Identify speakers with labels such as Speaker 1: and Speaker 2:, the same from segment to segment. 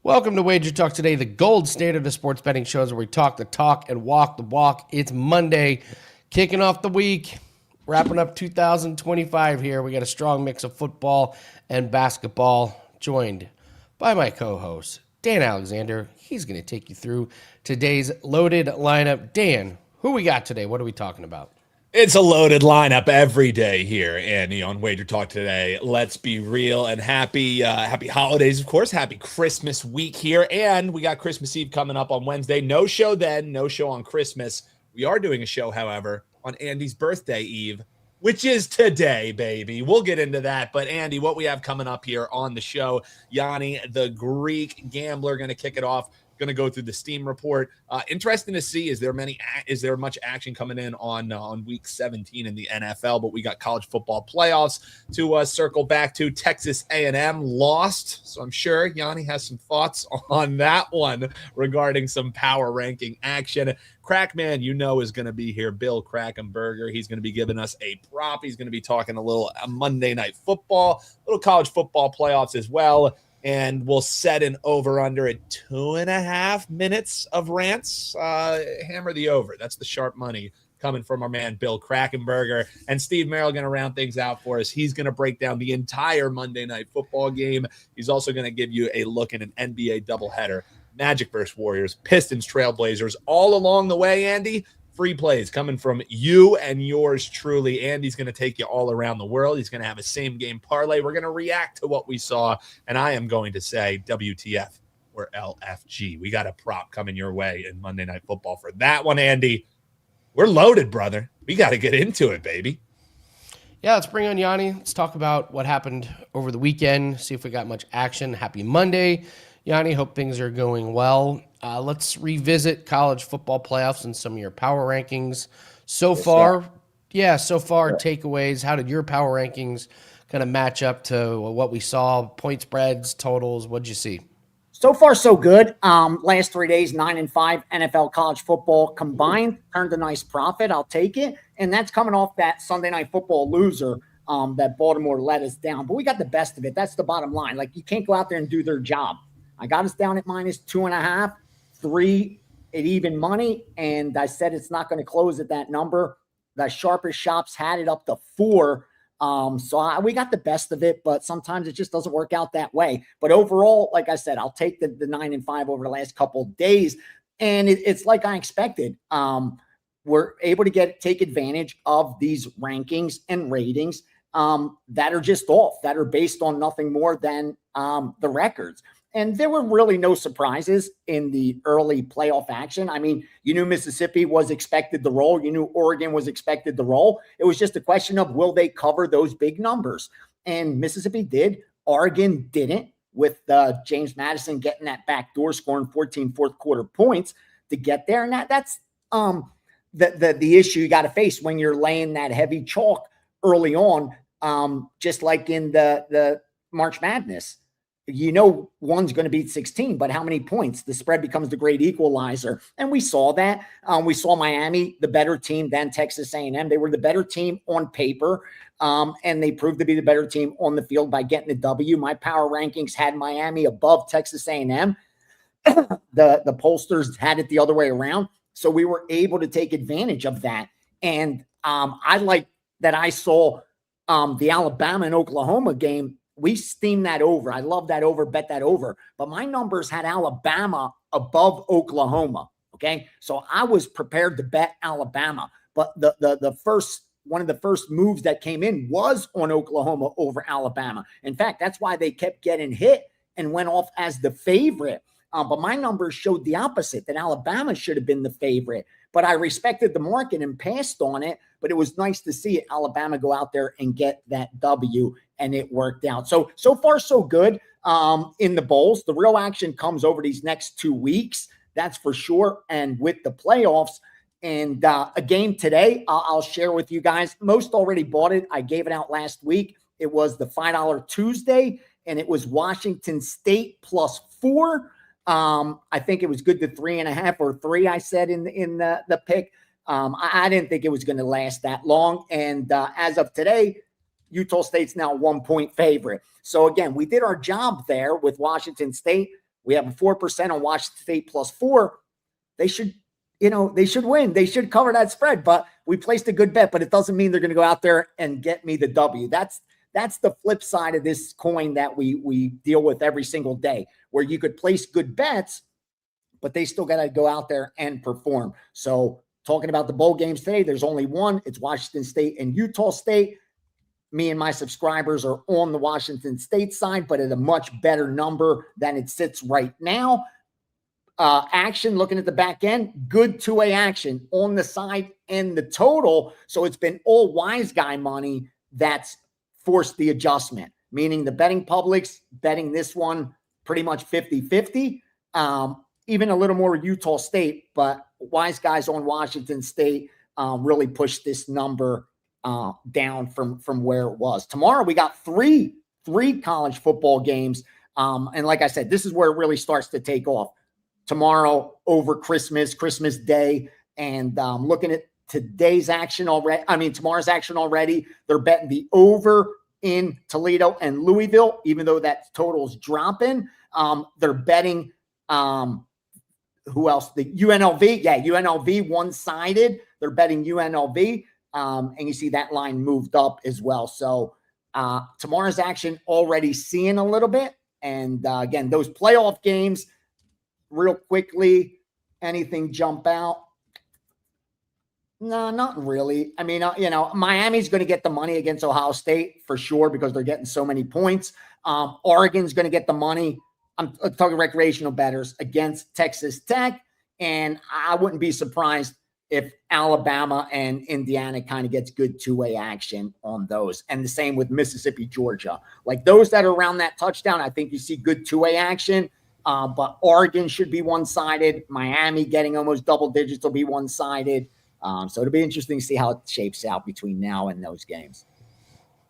Speaker 1: Welcome to WagerTalk Today, the gold standard of sports betting shows where we talk the talk and walk the walk. It's Monday, kicking off the week, wrapping up 2025 here. We got a strong mix of football and basketball, joined by my co-host, Dan Alexander. He's going to take you through today's loaded lineup. Dan, who we got today? What are we talking about?
Speaker 2: It's a loaded lineup every day here, Andy, on WagerTalk Today. Let's be real and happy holidays, of course. Happy Christmas week here. And we got Christmas Eve coming up on Wednesday. No show then, no show on Christmas. We are doing a show, however, on Andy's birthday eve, which is today, baby. We'll get into that. But, Andy, what we have coming up here on the show, Gianni The Greek, gambler, going to kick it off. Going to go through the Steam report. Interesting to see, is there much action coming in on week 17 in the NFL? But we got college football playoffs to circle back to. Texas A&M lost, so I'm sure Gianni has some thoughts on that one regarding some power ranking action. Crackman, is going to be here. Bill Krackomberger. He's going to be giving us a prop. He's going to be talking a little Monday Night Football, a little college football playoffs as well. And we'll set an over-under at 2.5 minutes of rants. Hammer the over. That's the sharp money coming from our man, Bill Krackomberger. And Steve Merril going to round things out for us. He's going to break down the entire Monday Night Football game. He's also going to give you a look at an NBA doubleheader. Magic versus Warriors, Pistons, Trailblazers. All along the way, Andy, free plays coming from you and yours truly. Andy's going to take you all around the world. He's going to have a same-game parlay. We're going to react to what we saw, and I am going to say WTF or LFG. We got a prop coming your way in Monday Night Football for that one, Andy. We're loaded, brother. We got to get into it, baby.
Speaker 1: Yeah, let's bring on Gianni. Let's talk about what happened over the weekend, see if we got much action. Happy Monday, Gianni. Hope things are going well. Let's revisit college football playoffs and some of your power rankings. So far, takeaways. How did your power rankings kind of match up to what we saw? Point spreads, totals, what'd you see?
Speaker 3: So far, so good. Last 3 days, 9-5 NFL college football combined. Turned a nice profit. I'll take it. And that's coming off that Sunday Night Football loser that Baltimore let us down. But we got the best of it. That's the bottom line. Like, you can't go out there and do their job. I got us down at -2.5. 3 at even money, and I said it's not going to close at that number. The sharpest shops had it up to 4. We got the best of it, but sometimes it just doesn't work out that way. But overall, like I said, I'll take the 9-5 over the last couple of days, and it's like I expected. We're able to take advantage of these rankings and ratings that are just off, that are based on nothing more than the records. And there were really no surprises in the early playoff action. I mean, you knew Mississippi was expected to roll. You knew Oregon was expected to roll. It was just a question of, will they cover those big numbers? And Mississippi did. Oregon didn't, with James Madison getting that back door, scoring 14 fourth quarter points to get there. And that's the issue you got to face when you're laying that heavy chalk early on, just like in the March Madness. One's going to beat 16, but how many points? The spread becomes the great equalizer. And we saw that. We saw Miami, the better team than Texas A&M. They were the better team on paper, and they proved to be the better team on the field by getting the W. My power rankings had Miami above Texas A&M. The pollsters had it the other way around. So we were able to take advantage of that. And I like that I saw the Alabama and Oklahoma game. We steamed that over. I love that over, bet that over. But my numbers had Alabama above Oklahoma, okay? So I was prepared to bet Alabama. But one of the first moves that came in was on Oklahoma over Alabama. In fact, that's why they kept getting hit and went off as the favorite. But my numbers showed the opposite, that Alabama should have been the favorite. But I respected the market and passed on it. But it was nice to see Alabama go out there and get that W, and it worked out. So far, so good in the bowls. The real action comes over these next 2 weeks, that's for sure. And with the playoffs and a game today, I'll share with you guys. Most already bought it. I gave it out last week. It was the $5 Tuesday, and it was Washington State +4. I think it was good to 3.5 or 3, I said in the pick. I didn't think it was going to last that long. And as of today, Utah State's now 1-point favorite. So again, we did our job there with Washington State. We have a 4% on Washington State +4. They should, they should win. They should cover that spread, but we placed a good bet, but it doesn't mean they're going to go out there and get me the W. That's the flip side of this coin that we deal with every single day, where you could place good bets, but they still got to go out there and perform. So talking about the bowl games today, there's only one. It's Washington State and Utah State. Me and my subscribers are on the Washington State side, but at a much better number than it sits right now. Action, looking at the back end, good two-way action on the side and the total. So it's been all wise guy money that's forced the adjustment, meaning the betting public's betting this one pretty much 50-50, even a little more Utah State, but wise guys on Washington State really pushed this number down from where it was. Tomorrow we got three college football games. And like I said, this is where it really starts to take off. Tomorrow over Christmas Day. And looking at tomorrow's action already, they're betting the over in Toledo and Louisville, even though that total's dropping. They're betting who else? The UNLV. Yeah, UNLV one-sided. They're betting UNLV. And you see that line moved up as well. So tomorrow's action already seeing a little bit. And again, those playoff games, real quickly, anything jump out? No, not really. I mean, Miami's going to get the money against Ohio State for sure because they're getting so many points. Oregon's going to get the money. I'm talking recreational bettors against Texas Tech. And I wouldn't be surprised if Alabama and Indiana kind of gets good two-way action on those. And the same with Mississippi, Georgia. Like those that are around that touchdown, I think you see good two-way action. But Oregon should be one-sided. Miami getting almost double digits will be one-sided. So it'll be interesting to see how it shapes out between now and those games.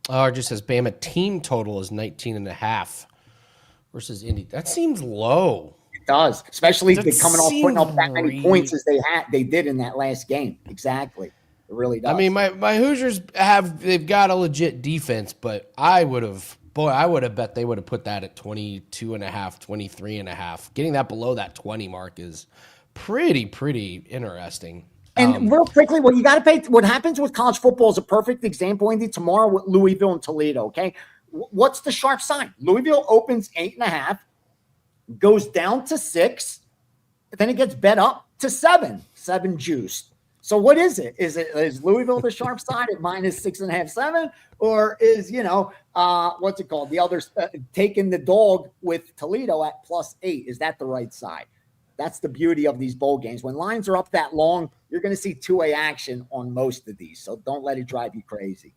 Speaker 1: It just says Bama team total is 19.5 versus Indy. That seems low.
Speaker 3: It does, especially coming off putting up that many points as they did in that last game. Exactly. It really does.
Speaker 1: I mean, my Hoosiers they've got a legit defense, but I would have bet they would have put that at 22.5, 23.5. Getting that below that 20 mark is pretty interesting.
Speaker 3: And real quickly, what you got to pay, what happens with college football is a perfect example, Andy, tomorrow with Louisville and Toledo, okay? What's the sharp side? Louisville opens 8.5, goes down to 6, then it gets bet up to 7 juice. So what is it? Is Louisville the sharp side at -6.5, 7? Or is, what's it called? The others taking the dog with Toledo at +8. Is that the right side? That's the beauty of these bowl games. When lines are up that long, you're going to see two-way action on most of these. So don't let it drive you crazy.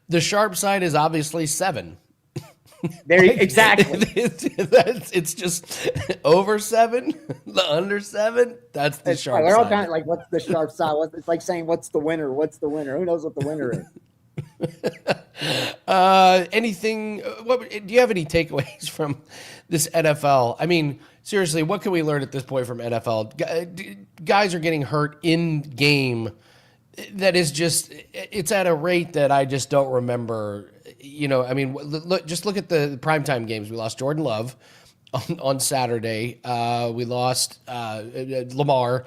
Speaker 1: The sharp side is obviously 7.
Speaker 3: Exactly.
Speaker 1: It's just over 7, the under 7. That's the sharp
Speaker 3: they're all
Speaker 1: side.
Speaker 3: kind of like, what's the sharp side? It's like saying, what's the winner? What's the winner? Who knows what the winner is?
Speaker 1: Anything? What do you have any takeaways from this NFL? I mean, seriously, what can we learn at this point from NFL? Guys are getting hurt in game. That is it's at a rate that I just don't remember. I mean, just look at the primetime games. We lost Jordan Love on Saturday. We lost Lamar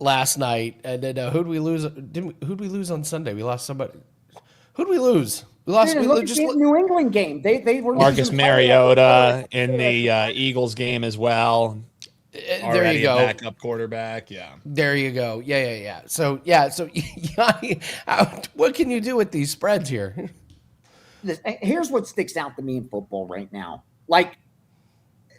Speaker 1: last night. And then who'd we lose? Who'd we lose on Sunday? We lost somebody. Who'd we lose? We lost.
Speaker 3: Look at the New England game. They were
Speaker 2: Marcus Mariota in the Eagles game as well.
Speaker 1: There you go.
Speaker 2: Backup quarterback. Yeah.
Speaker 1: There you go. Yeah. So Gianni, what can you do with these spreads here?
Speaker 3: Here's what sticks out to me in football right now. Like,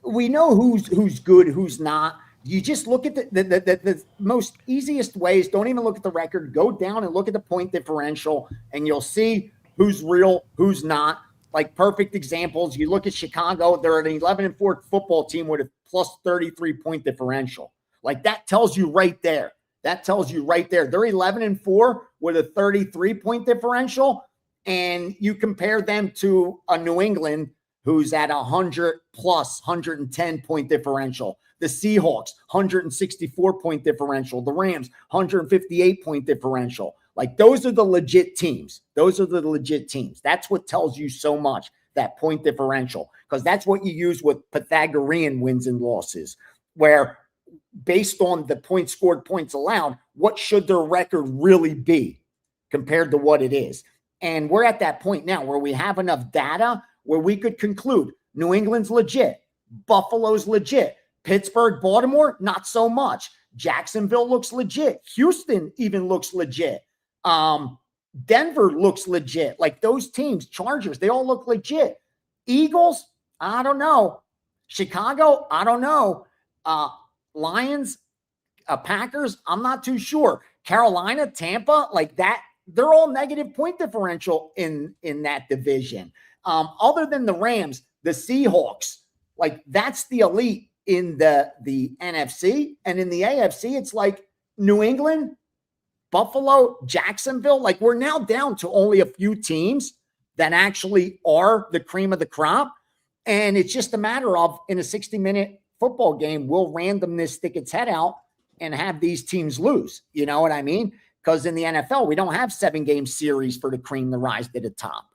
Speaker 3: we know who's good, who's not. You just look at the most easiest ways. Don't even look at the record. Go down and look at the point differential, and you'll see who's real, who's not. Like, perfect examples. You look at Chicago. They're an 11-4 football team with a plus 33 point differential. Like, that tells you right there. They're 11-4 with a 33 point differential. And you compare them to a New England who's at 100 plus 110 point differential. The Seahawks, 164 point differential. The Rams, 158 point differential. Like, those are the legit teams. That's what tells you so much, that point differential. because that's what you use with Pythagorean wins and losses, where based on the points scored, points allowed, what should their record really be compared to what it is? And we're at that point now where we have enough data where we could conclude New England's legit, Buffalo's legit, Pittsburgh, Baltimore, not so much. Jacksonville looks legit. Houston even looks legit. Denver looks legit. Like those teams, Chargers, they all look legit. Eagles, I don't know. Chicago, I don't know. Lions, Packers, I'm not too sure. Carolina, Tampa, like that, they're all negative point differential in that division. Other than the Rams, the Seahawks, like that's the elite in the NFC. And in the AFC, it's like New England, Buffalo, Jacksonville. Like we're now down to only a few teams that actually are the cream of the crop. And it's just a matter of, in a 60-minute football game, will randomness stick its head out and have these teams lose? You know what I mean? Because in the NFL, we don't have 7-game series for the cream to rise to the top.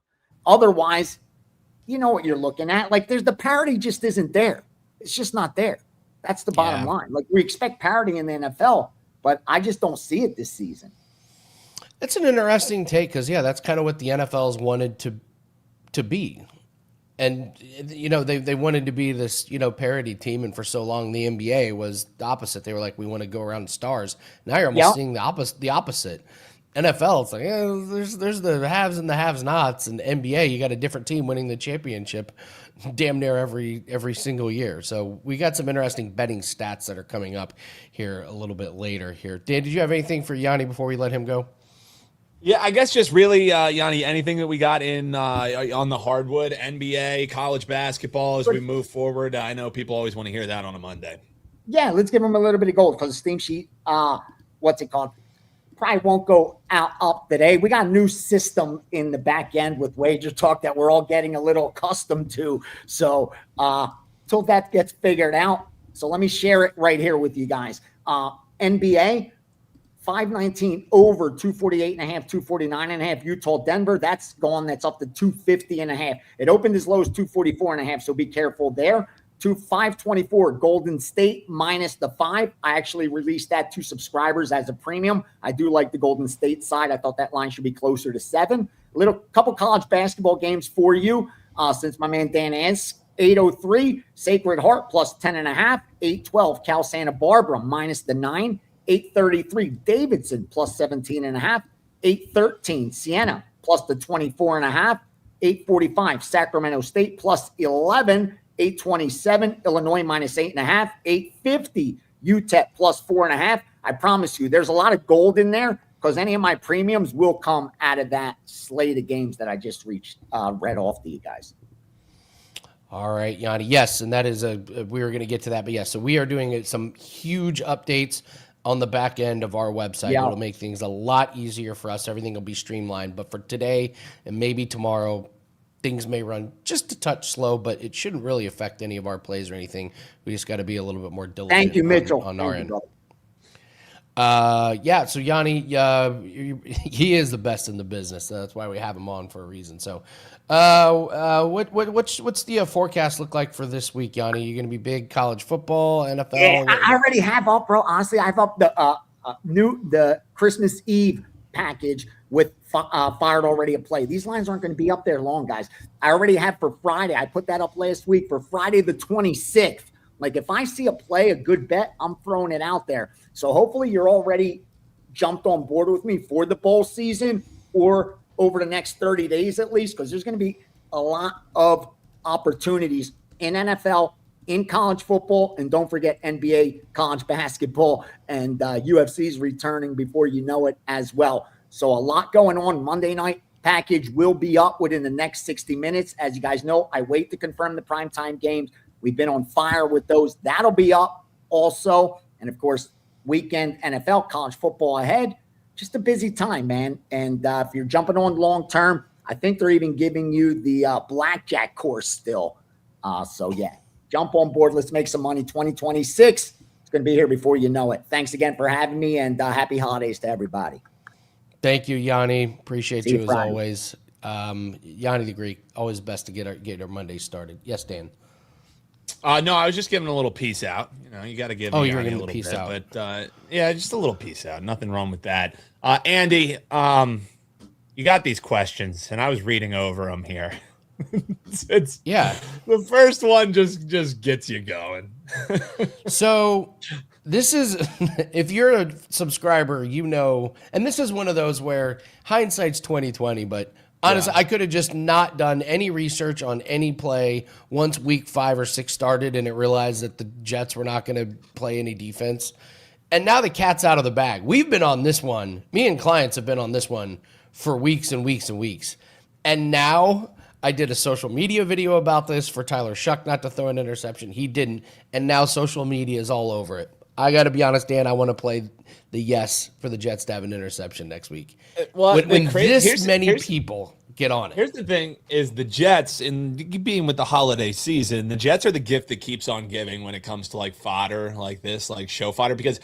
Speaker 3: Otherwise, you know what you're looking at. Like the parity just isn't there. It's just not there. That's the bottom line. Like we expect parity in the NFL, but I just don't see it this season.
Speaker 1: It's an interesting take because, that's kind of what the NFL's wanted to be. And, they wanted to be this, parity team. And for so long, the NBA was the opposite. They were like, we want to go around stars. Now you're almost seeing the opposite. NFL, it's like, there's the haves and the have-nots. And NBA, you got a different team winning the championship damn near every single year. So we got some interesting betting stats that are coming up here a little bit later here. Dan, did you have anything for Gianni before we let him go?
Speaker 2: Yeah, I guess just really, Gianni, anything that we got in on the hardwood, NBA, college basketball as we move forward. I know people always want to hear that on a Monday.
Speaker 3: Yeah, let's give them a little bit of gold because the steam sheet, what's it called? Probably won't go up today. We got a new system in the back end with WagerTalk that we're all getting a little accustomed to. So till that gets figured out. So let me share it right here with you guys. NBA, 519 over 248.5, 249.5. Utah, Denver, that's gone. That's up to 250.5. It opened as low as 244.5, so be careful there. To 524, Golden State minus the 5. I actually released that to subscribers as a premium. I do like the Golden State side. I thought that line should be closer to 7. Couple college basketball games for you since my man Dan asks. 803, Sacred Heart plus 10.5. 812, Cal Santa Barbara minus the 9. 833, Davidson plus 17.5. 813, Siena plus the 24.5. 845, Sacramento State plus 11. 827, Illinois minus 8.5. 850, UTEP plus 4.5. I promise you, there's a lot of gold in there because any of my premiums will come out of that slate of games that I just read off to you guys.
Speaker 1: All right, Gianni. Yes, and that is we were going to get to that, but yes, so we are doing some huge updates on the back end of our website. It'll make things a lot easier for us. Everything will be streamlined, but for today and maybe tomorrow, things may run just a touch slow, but it shouldn't really affect any of our plays or anything. We just got to be a little bit more diligent.
Speaker 3: Thank you, Mitchell.
Speaker 1: On our end. So Gianni, he is the best in the business. That's why we have him on for a reason. So, what's the forecast look like for this week, Gianni? You're going to be big college football, NFL.
Speaker 3: Yeah, I already have up, bro. Honestly, I've up the Christmas Eve package with Fired already a play. These lines aren't going to be up there long, guys. I already have for Friday. I put that up last week for Friday the 26th. Like if I see a play, a good bet, I'm throwing it out there. So hopefully you're already jumped on board with me for the bowl season or over the next 30 days at least, because there's going to be a lot of opportunities in NFL, in college football, and don't forget NBA, college basketball, and UFC's returning before you know it as well. So a lot going on. Monday night package will be up within the next 60 minutes. As you guys know, I wait to confirm the primetime games. We've been on fire with those. That'll be up also. And, of course, weekend NFL, college football ahead. Just a busy time, man. And if you're jumping on long-term, I think they're even giving you the blackjack course still. So, yeah, jump on board. Let's make some money. 2026, it's going to be here before you know it. Thanks again for having me, and happy holidays to everybody.
Speaker 1: Thank you, Gianni. Appreciate you as always. Gianni The Greek, always best to get our Monday started. Yes, Dan.
Speaker 2: No, I was just giving a little peace out. You got to give
Speaker 1: you were
Speaker 2: Yanni
Speaker 1: giving
Speaker 2: a
Speaker 1: the
Speaker 2: little
Speaker 1: peace
Speaker 2: bit,
Speaker 1: out.
Speaker 2: but yeah, just a little peace out. Nothing wrong with that. Andy, you got these questions, and I was reading over them here.
Speaker 1: Yeah.
Speaker 2: The first one just gets you going.
Speaker 1: So this is, if you're a subscriber, and this is one of those where hindsight's 2020, but honestly,
Speaker 2: Yeah.
Speaker 1: I could have just not done any research on any play once week 5 or 6 started and it realized that the Jets were not going to play any defense. And now the cat's out of the bag. We've been on this one. Me and clients have been on this one for weeks and weeks and weeks. And now I did a social media video about this for Tyler Shuck not to throw an interception. He didn't. And now social media is all over it. I got to be honest, Dan, I want to play the yes for the Jets to have an interception next week.
Speaker 2: Well,
Speaker 1: when this many people get on it.
Speaker 2: Here's the thing is the Jets, and being with the holiday season, the Jets are the gift that keeps on giving when it comes to like fodder like this, like show fodder, because,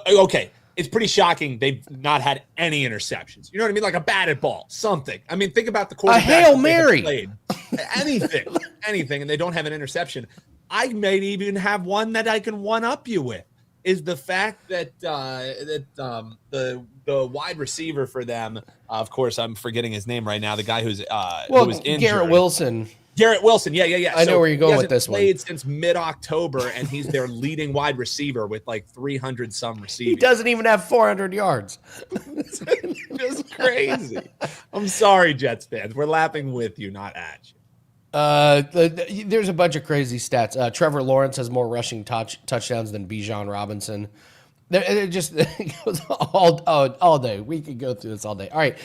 Speaker 2: okay, it's pretty shocking they've not had any interceptions. You know what I mean? Like a batted ball, something. I mean, think about the quarterback.
Speaker 1: A Hail Mary.
Speaker 2: Played. anything, and they don't have an interception. I may even have one that I can one-up you with. Is the fact that the wide receiver for them, of course, I'm forgetting his name right now. The guy who was injured.
Speaker 1: Garrett Wilson.
Speaker 2: Yeah.
Speaker 1: I know where you're going with this one.
Speaker 2: He hasn't played since mid-October, and he's their leading wide receiver with like 300 some receiving.
Speaker 1: He doesn't even have 400 yards.
Speaker 2: It's just crazy. I'm sorry, Jets fans. We're laughing with you, not at you.
Speaker 1: There's a bunch of crazy stats. Trevor Lawrence has more rushing touchdowns than Bijan Robinson. It just goes all day. We could go through this all day. All right.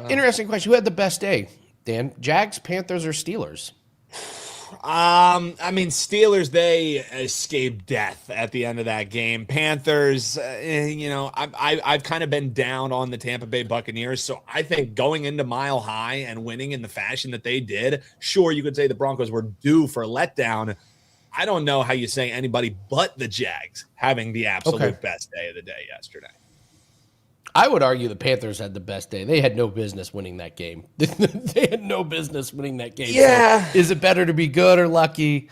Speaker 1: Interesting question. Who had the best day, Dan? Jags, Panthers, or Steelers?
Speaker 2: I mean, Steelers, they escaped death at the end of that game. Panthers, I've kind of been down on the Tampa Bay Buccaneers. So I think going into Mile High and winning in the fashion that they did, sure, you could say the Broncos were due for a letdown. I don't know how you say anybody but the Jags having the absolute best day of the day yesterday.
Speaker 1: I would argue the Panthers had the best day. They had no business winning that game. They had no business winning that game.
Speaker 2: Yeah.
Speaker 1: So is it better to be good or lucky?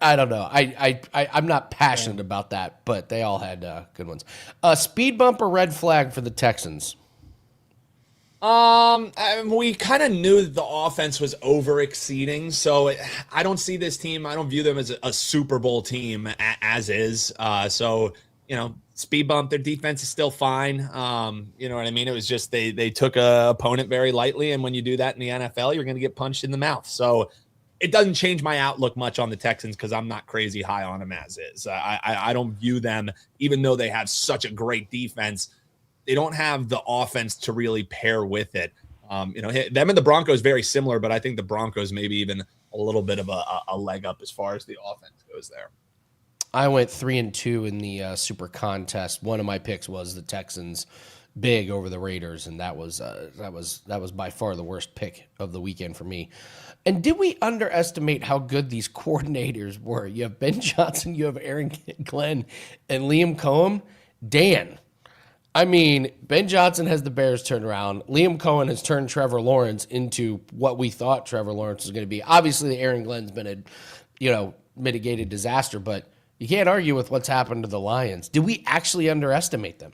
Speaker 1: I don't know. I'm not passionate about that, but they all had good ones. Speed bump or red flag for the Texans?
Speaker 2: We kind of knew that the offense was over exceeding, so I don't see this team. I don't view them as a Super Bowl team as is. Speed bump. Their defense is still fine. You know what I mean? It was just they took a opponent very lightly, and when you do that in the NFL, you're going to get punched in the mouth. So it doesn't change my outlook much on the Texans because I'm not crazy high on them as is. I don't view them, even though they have such a great defense, they don't have the offense to really pair with it. Them and the Broncos very similar, but I think the Broncos maybe even a little bit of a leg up as far as the offense goes there.
Speaker 1: I went 3-2 in the Super Contest. One of my picks was the Texans big over the Raiders, and that was by far the worst pick of the weekend for me. And did we underestimate how good these coordinators were? You have Ben Johnson, you have Aaron Glenn, and Liam Cohen. Dan, I mean, Ben Johnson has the Bears turned around. Liam Cohen has turned Trevor Lawrence into what we thought Trevor Lawrence was going to be. Obviously, the Aaron Glenn's been a mitigated disaster, but you can't argue with what's happened to the Lions. Did we actually underestimate them?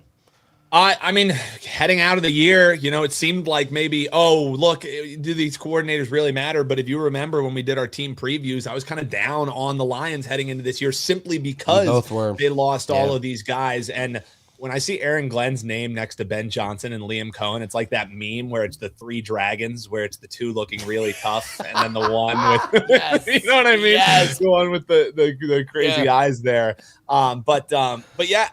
Speaker 2: I mean, heading out of the year, it seemed like maybe, look, do these coordinators really matter? But if you remember when we did our team previews, I was kind of down on the Lions heading into this year simply because they lost all of these guys. And when I see Aaron Glenn's name next to Ben Johnson and Liam Cohen, it's like that meme where it's the 3 dragons, where it's the 2 looking really tough, and then the one with, you know what I mean?
Speaker 1: Yes.
Speaker 2: The one with the crazy eyes there. But yeah,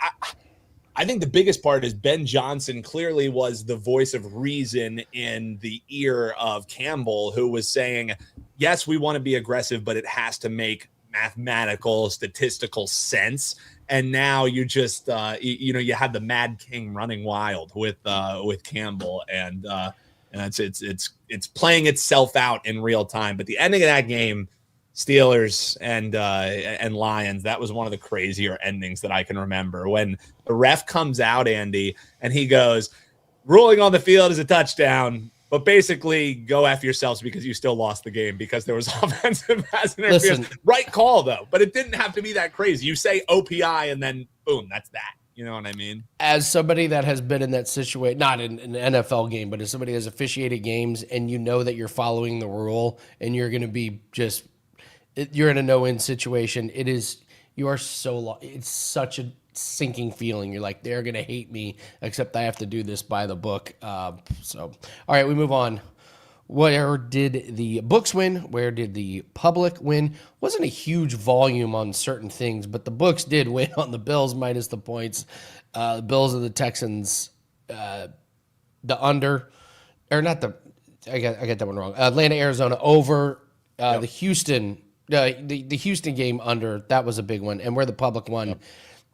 Speaker 2: I think the biggest part is Ben Johnson clearly was the voice of reason in the ear of Campbell, who was saying, yes, we want to be aggressive, but it has to make mathematical, statistical sense. And now you just, you had the Mad King running wild with Campbell, and it's playing itself out in real time. But the ending of that game, Steelers and Lions, that was one of the crazier endings that I can remember. When the ref comes out, Andy, and he goes, ruling on the field is a touchdown. But basically, go F yourselves because you still lost the game because there was offensive pass interference. Right call, though. But it didn't have to be that crazy. You say OPI and then, boom, that's that. You know what I mean? As
Speaker 1: somebody that has been in that situation, not in an NFL game, but as somebody who has officiated games and you know that you're following the rule and you're going to be you're in a no-win situation, you are so it's such a sinking feeling. You're like, they're gonna hate me, except I have to do this by the book. So all right, we move on. Where did the books win? Where did the public win? Wasn't a huge volume on certain things, but the books did win on the Bills minus the points. The Bills and the Texans, the under, or not the, I got that one wrong. Atlanta, Arizona over. The Houston game under, that was a big one. And where the public won. Yep.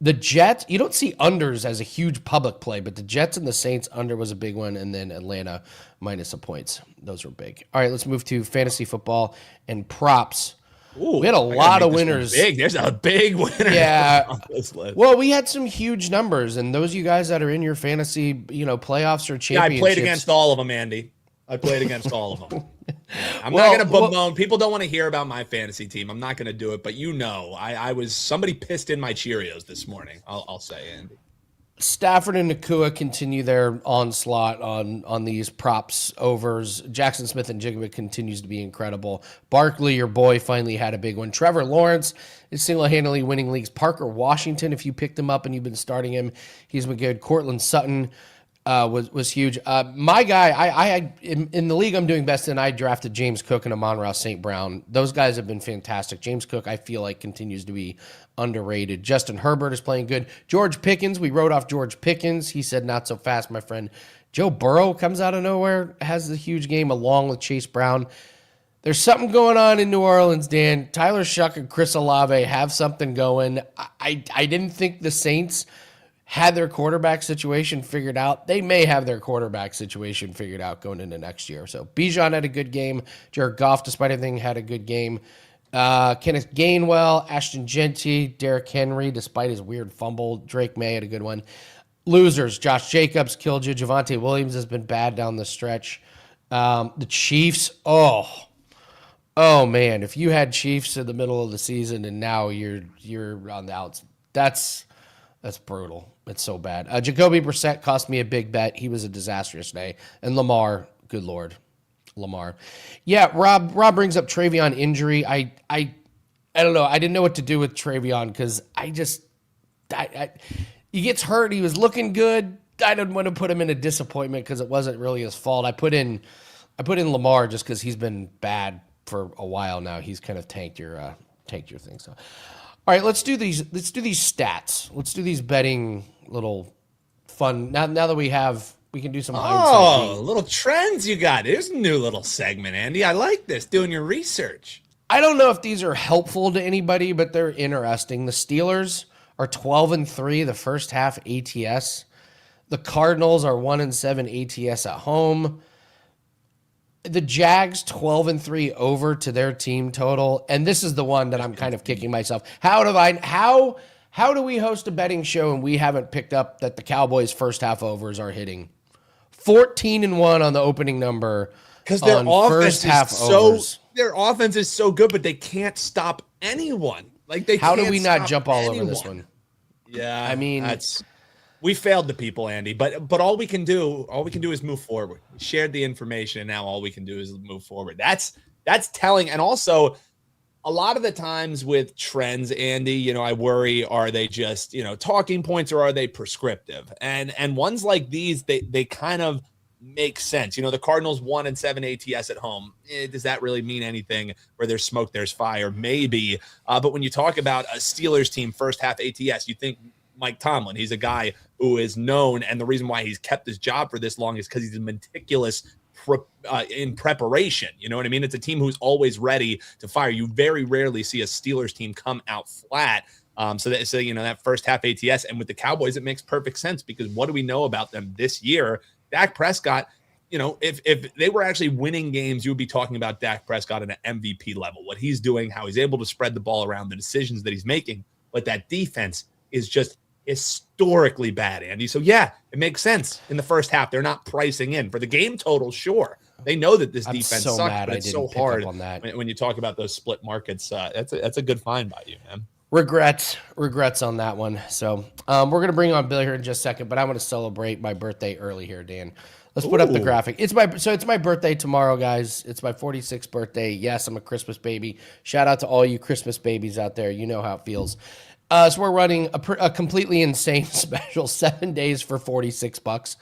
Speaker 1: The Jets, you don't see unders as a huge public play, but the Jets and the Saints under was a big one, and then Atlanta minus the points. Those were big. All right, let's move to fantasy football and props.
Speaker 2: Ooh,
Speaker 1: we had a lot of winners.
Speaker 2: There's a big winner.
Speaker 1: Yeah.
Speaker 2: On this list.
Speaker 1: Well, we had some huge numbers, and those of you guys that are in your fantasy, playoffs or championships.
Speaker 2: Yeah, I played against all of them, Andy. I played against all of them. I'm not going to bemoan. People don't want to hear about my fantasy team. I'm not going to do it, but I was somebody pissed in my Cheerios this morning. I'll say, Andy.
Speaker 1: Stafford and Nakua continue their onslaught on these props overs. Jackson Smith and Jigba continues to be incredible. Barkley, your boy, finally had a big one. Trevor Lawrence is single-handedly winning leagues. Parker Washington, if you picked him up and you've been starting him, he's been good. Cortland Sutton was huge. My guy, I in the league I'm doing best in, I drafted James Cook and Amon-Ra St. Brown. Those guys have been fantastic. James Cook, I feel like, continues to be underrated. Justin Herbert is playing good. George Pickens, we wrote off George Pickens. He said not so fast, my friend. Joe Burrow comes out of nowhere, has a huge game along with Chase Brown. There's something going on in New Orleans, Dan. Tyler Shuck and Chris Olave have something going. I didn't think the Saints had their quarterback situation figured out. They may have their quarterback situation figured out going into next year. So Bijan had a good game. Jared Goff, despite everything, had a good game. Kenneth Gainwell, Ashton Genty, Derrick Henry, despite his weird fumble. Drake May had a good one. Losers, Josh Jacobs killed you. Javonte Williams has been bad down the stretch. The Chiefs, oh man, if you had Chiefs in the middle of the season and now you're on the outs, that's brutal. It's so bad. Jacoby Brissett cost me a big bet. He was a disaster yesterday. And Lamar, good Lord. Lamar. Yeah, Rob brings up Travion injury. I don't know. I didn't know what to do with Travion because he gets hurt. He was looking good. I didn't want to put him in a disappointment because it wasn't really his fault. I put in Lamar just because he's been bad for a while now. He's kind of tanked your thing. So, all right, let's do these stats. Let's do these betting little fun. Now that we can do some hindsight.
Speaker 2: Oh, little trends you got. There's a new little segment, Andy. I like this, doing your research.
Speaker 1: I don't know if these are helpful to anybody, but they're interesting. The Steelers are 12-3 the first half ATS. The Cardinals are 1-7 ATS at home. The Jags 12-3 over to their team total. And this is the one that I'm kind of kicking myself. How do we host a betting show and we haven't picked up that the Cowboys first half overs are hitting? 14-1 on the opening number.
Speaker 2: Because their offense is so good, but they can't stop anyone.
Speaker 1: How do we not jump all over this one?
Speaker 2: Yeah, I mean, we failed the people, Andy. But all we can do is move forward. We shared the information, and now all we can do is move forward. That's telling. And also, a lot of the times with trends, Andy, I worry: are they just talking points, or are they prescriptive? And ones like these, they kind of make sense. The Cardinals 1-7 ATS at home. Does that really mean anything? Where there's smoke, there's fire, maybe. But when you talk about a Steelers team first half ATS, you think Mike Tomlin. He's a guy who is known, and the reason why he's kept his job for this long is because he's meticulous in preparation. You know what I mean? It's a team who's always ready to fire. You very rarely see a Steelers team come out flat. So that first half ATS, and with the Cowboys, it makes perfect sense because what do we know about them this year? Dak Prescott, if they were actually winning games, you would be talking about Dak Prescott at an MVP level, what he's doing, how he's able to spread the ball around, the decisions that he's making. But that defense is just historically bad, Andy. So, yeah, it makes sense in the first half. They're not pricing in. For the game total, sure. They know that this
Speaker 1: I'm
Speaker 2: defense
Speaker 1: so
Speaker 2: sucks,
Speaker 1: mad
Speaker 2: but
Speaker 1: I
Speaker 2: it's
Speaker 1: didn't
Speaker 2: so
Speaker 1: pick up
Speaker 2: hard
Speaker 1: on that.
Speaker 2: when you talk about those split markets. That's a good find by you, man.
Speaker 1: Regrets on that one. So we're going to bring on Bill here in just a second, but I want to celebrate my birthday early here, Dan. Let's put up the graphic. It's my birthday tomorrow, guys. It's my 46th birthday. Yes, I'm a Christmas baby. Shout out to all you Christmas babies out there. You know how it feels. So we're running a completely insane special, 7 days for $46.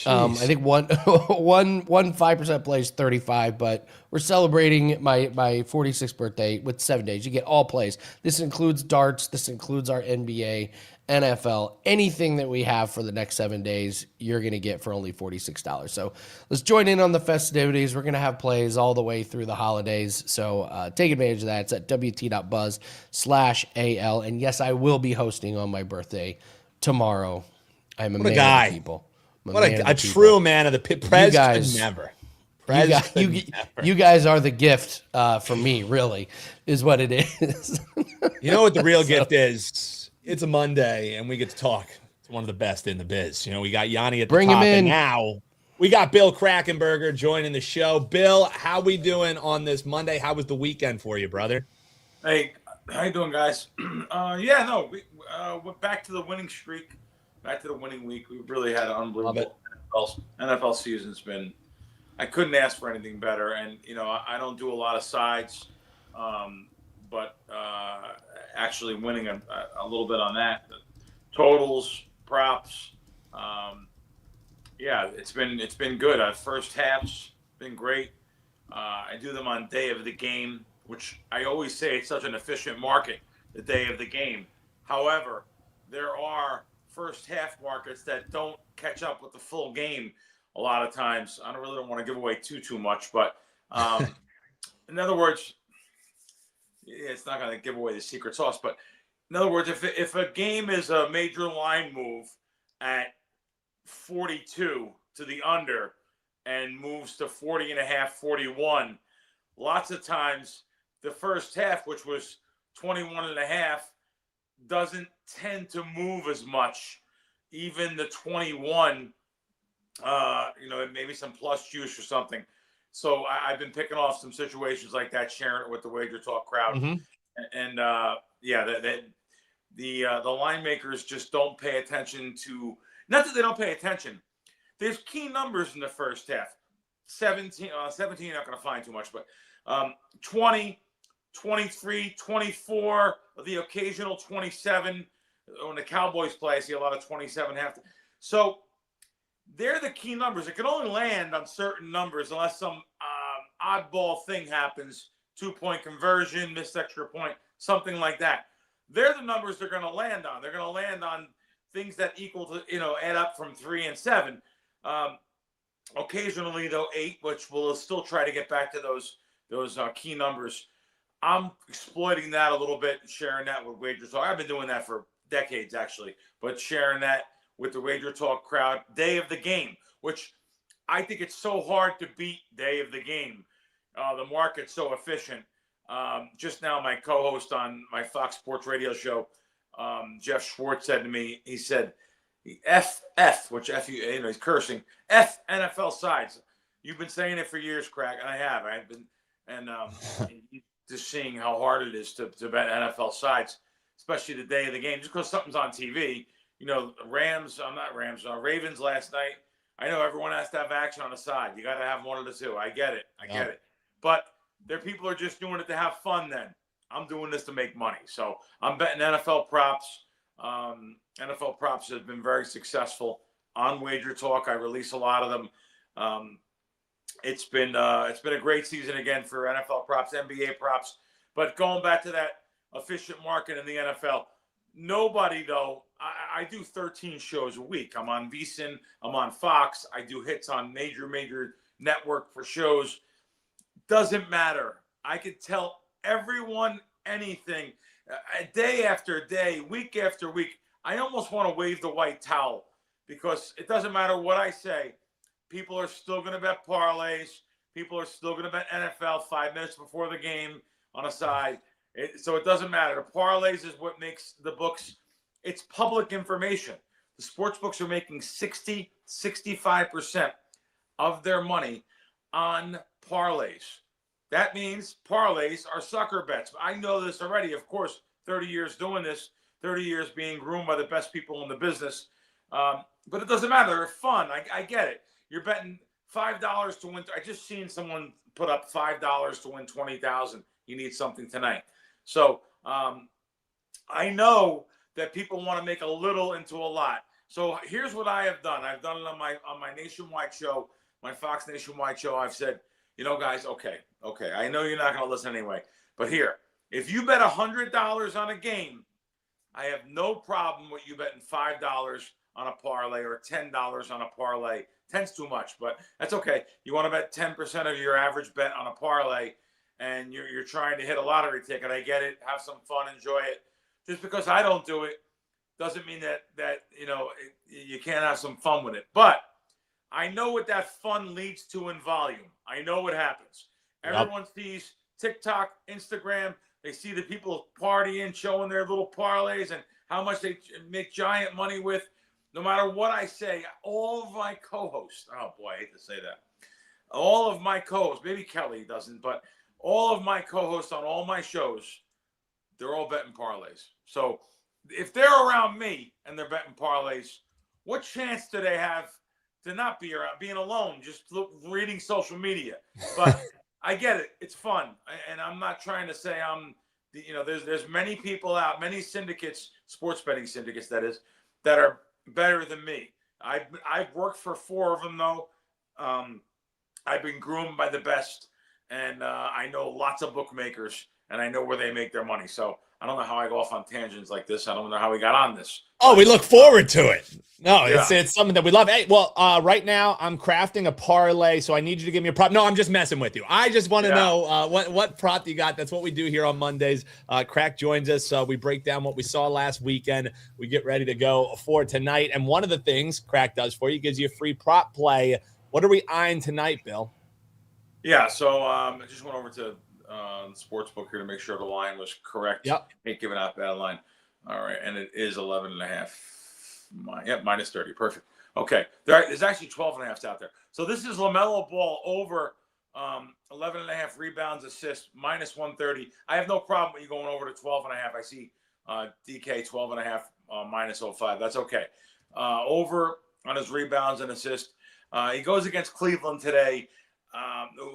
Speaker 1: I think one 5% plays 35, but we're celebrating my 46th birthday with 7 days. You get all plays. This includes darts. This includes our NBA, NFL, anything that we have for the next 7 days. You're gonna get for only $46. So let's join in on the festivities. We're gonna have plays all the way through the holidays. So take advantage of that. It's at wt.buzz/AL. And yes, I will be hosting on my birthday tomorrow. I'm a man of the people.
Speaker 2: What a true man of the pit. Prez could never.
Speaker 1: You guys are the gift for me, really, is what it is.
Speaker 2: You know what the real gift is? It's a Monday, and we get to talk to one of the best in the biz. You know, we got Gianni at the
Speaker 1: Bring
Speaker 2: top,
Speaker 1: him in.
Speaker 2: and now we got Bill Krackomberger joining the show. Bill, how we doing on this Monday? How was the weekend for you, brother?
Speaker 4: Hey, how you doing, guys? We're back to the winning streak. Back to the winning week. We really had an unbelievable NFL season's been. I couldn't ask for anything better. And I don't do a lot of sides, but actually winning a little bit on that. The totals, props. It's been good. First half's been great. I do them on day of the game, which I always say it's such an efficient market. The day of the game. However, there are first half markets that don't catch up with the full game a lot of times. I don't want to give away too much, but in other words, it's not going to give away the secret sauce. But in other words, if a game is a major line move at 42 to the under and moves to 40.5, 41, lots of times the first half, which was 21.5, doesn't tend to move as much. Even the 21, maybe some plus juice or something. So I've been picking off some situations like that, sharing it with the WagerTalk crowd. Mm-hmm. And the line makers just don't pay attention to, not that they don't pay attention. There's key numbers in the first half. 17, you're not going to find too much, but 20, 23, 24, the occasional 27. When the Cowboys play, I see a lot of 27 half. So they're the key numbers. It can only land on certain numbers unless some oddball thing happens, 2-point conversion, missed extra point, something like that. They're the numbers they're going to land on. They're going to land on things that equal to, add up from 3 and 7. Occasionally, though, 8, which we'll still try to get back to those key numbers. I'm exploiting that a little bit and sharing that with WagerTalk. I've been doing that for decades, actually, but sharing that with the WagerTalk crowd. Day of the game, which I think it's so hard to beat day of the game. The market's so efficient. Just now, my co-host on my Fox Sports radio show, Jeff Schwartz, said to me, he said, F, which F, he's cursing, F NFL sides. You've been saying it for years, Crack, and I have. I've been, and just seeing how hard it is to bet NFL sides, especially the day of the game, just because something's on TV. Ravens last night. I know everyone has to have action on the side. You got to have one of the two. I get it. But there people are just doing it to have fun then. I'm doing this to make money. So I'm betting NFL props. NFL props have been very successful on WagerTalk. I release a lot of them. It's been a great season again for NFL props, NBA props. But going back to that efficient market in the NFL, nobody, though, I do 13 shows a week. I'm on VSiN. I'm on Fox. I do hits on major network for shows. Doesn't matter. I could tell everyone anything day after day, week after week. I almost want to wave the white towel because it doesn't matter what I say. People are still going to bet parlays. People are still going to bet NFL 5 minutes before the game on a side. So it doesn't matter. The parlays is what makes the books. It's public information. The sports books are making 65% of their money on parlays. That means parlays are sucker bets. I know this already. Of course, 30 years doing this, 30 years being groomed by the best people in the business. But it doesn't matter. They're fun. I get it. You're betting $5 to win. I just seen someone put up $5 to win 20,000. You need something tonight. So I know that people want to make a little into a lot. So here's what I have done. I've done it on my nationwide show, my Fox Nationwide show. I've said, guys, okay. I know you're not going to listen anyway, but here, if you bet $100 on a game, I have no problem with you betting $5 on a parlay or $10 on a parlay. 10's too much, but that's okay. You want to bet 10% of your average bet on a parlay, and you're trying to hit a lottery ticket. I get it. Have some fun. Enjoy it. Just because I don't do it doesn't mean that you can't have some fun with it. But I know what that fun leads to in volume. I know what happens. Yep. Everyone sees TikTok, Instagram. They see the people partying, showing their little parlays and how much they make giant money with. No matter what I say, all of my co-hosts, oh boy, I hate to say that. All of my co-hosts, maybe Kelly doesn't, but all of my co-hosts on all my shows, they're all betting parlays. So if they're around me and they're betting parlays, what chance do they have to not be around, being alone, just reading social media? But I get it. It's fun. And I'm not trying to say there's many people out, many syndicates, sports betting syndicates, that is, that are better than me. I've worked for 4 of them, though. I've been groomed by the best, and I know lots of bookmakers, and I know where they make their money. So I don't know how I go off on tangents like this. I don't know how we got on this.
Speaker 2: Oh, we look forward to it. No,
Speaker 4: yeah.
Speaker 2: It's something that we love. Hey, well, right now I'm crafting a parlay, so I need you to give me a prop. No, I'm just messing with you. I just want to know what prop you got. That's what we do here on Mondays. Crack joins us. We break down what we saw last weekend. We get ready to go for tonight. And one of the things Crack does for you, gives you a free prop play. What are we eyeing tonight, Bill?
Speaker 4: Yeah, so I just went over to the sports book here to make sure the line was correct.
Speaker 2: Yep.
Speaker 4: Ain't giving out bad line. All right, and it is 11.5. Minus 30. Perfect. Okay, there's actually 12.5s out there. So this is LaMelo Ball over 11.5 rebounds, assists, minus 130. I have no problem with you going over to 12.5. I see DK 12.5 minus 05. That's okay. Over on his rebounds and assists. He goes against Cleveland today,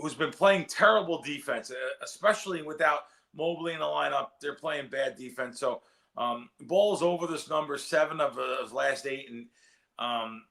Speaker 4: who's been playing terrible defense, especially without Mobley in the lineup. They're playing bad defense. So Ball's over this number, 7 of his last 8, and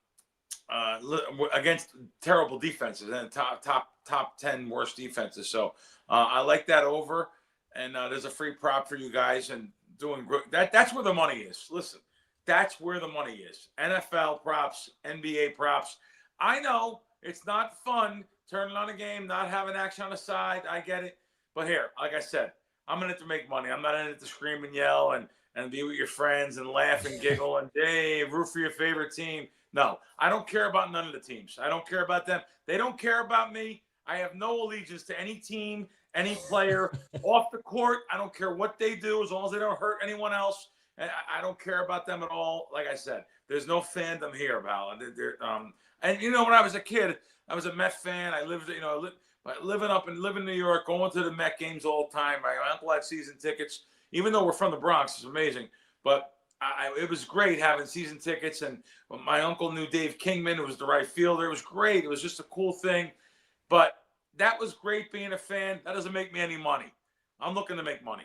Speaker 4: against terrible defenses and top 10 worst defenses. So I like that over, and there's a free prop for you guys, and doing good. That's where the money is. Listen, that's where the money is. NFL props, NBA props. I know it's not fun turning on a game, not having action on the side. I get it. But here, like I said, I'm in it to make money. I'm not in it to scream and yell and be with your friends and laugh and giggle and, hey, root for your favorite team. No, I don't care about none of the teams. I don't care about them. They don't care about me. I have no allegiance to any team, any player off the court. I don't care what they do as long as they don't hurt anyone else. I don't care about them at all. Like I said, there's no fandom here about it. And, when I was a kid, I was a Met fan. I lived, living in New York, going to the Met games all the time. My uncle had season tickets. Even though we're from the Bronx, it's amazing. But it was great having season tickets. And my uncle knew Dave Kingman, who was the right fielder. It was great. It was just a cool thing. But that was great being a fan. That doesn't make me any money. I'm looking to make money.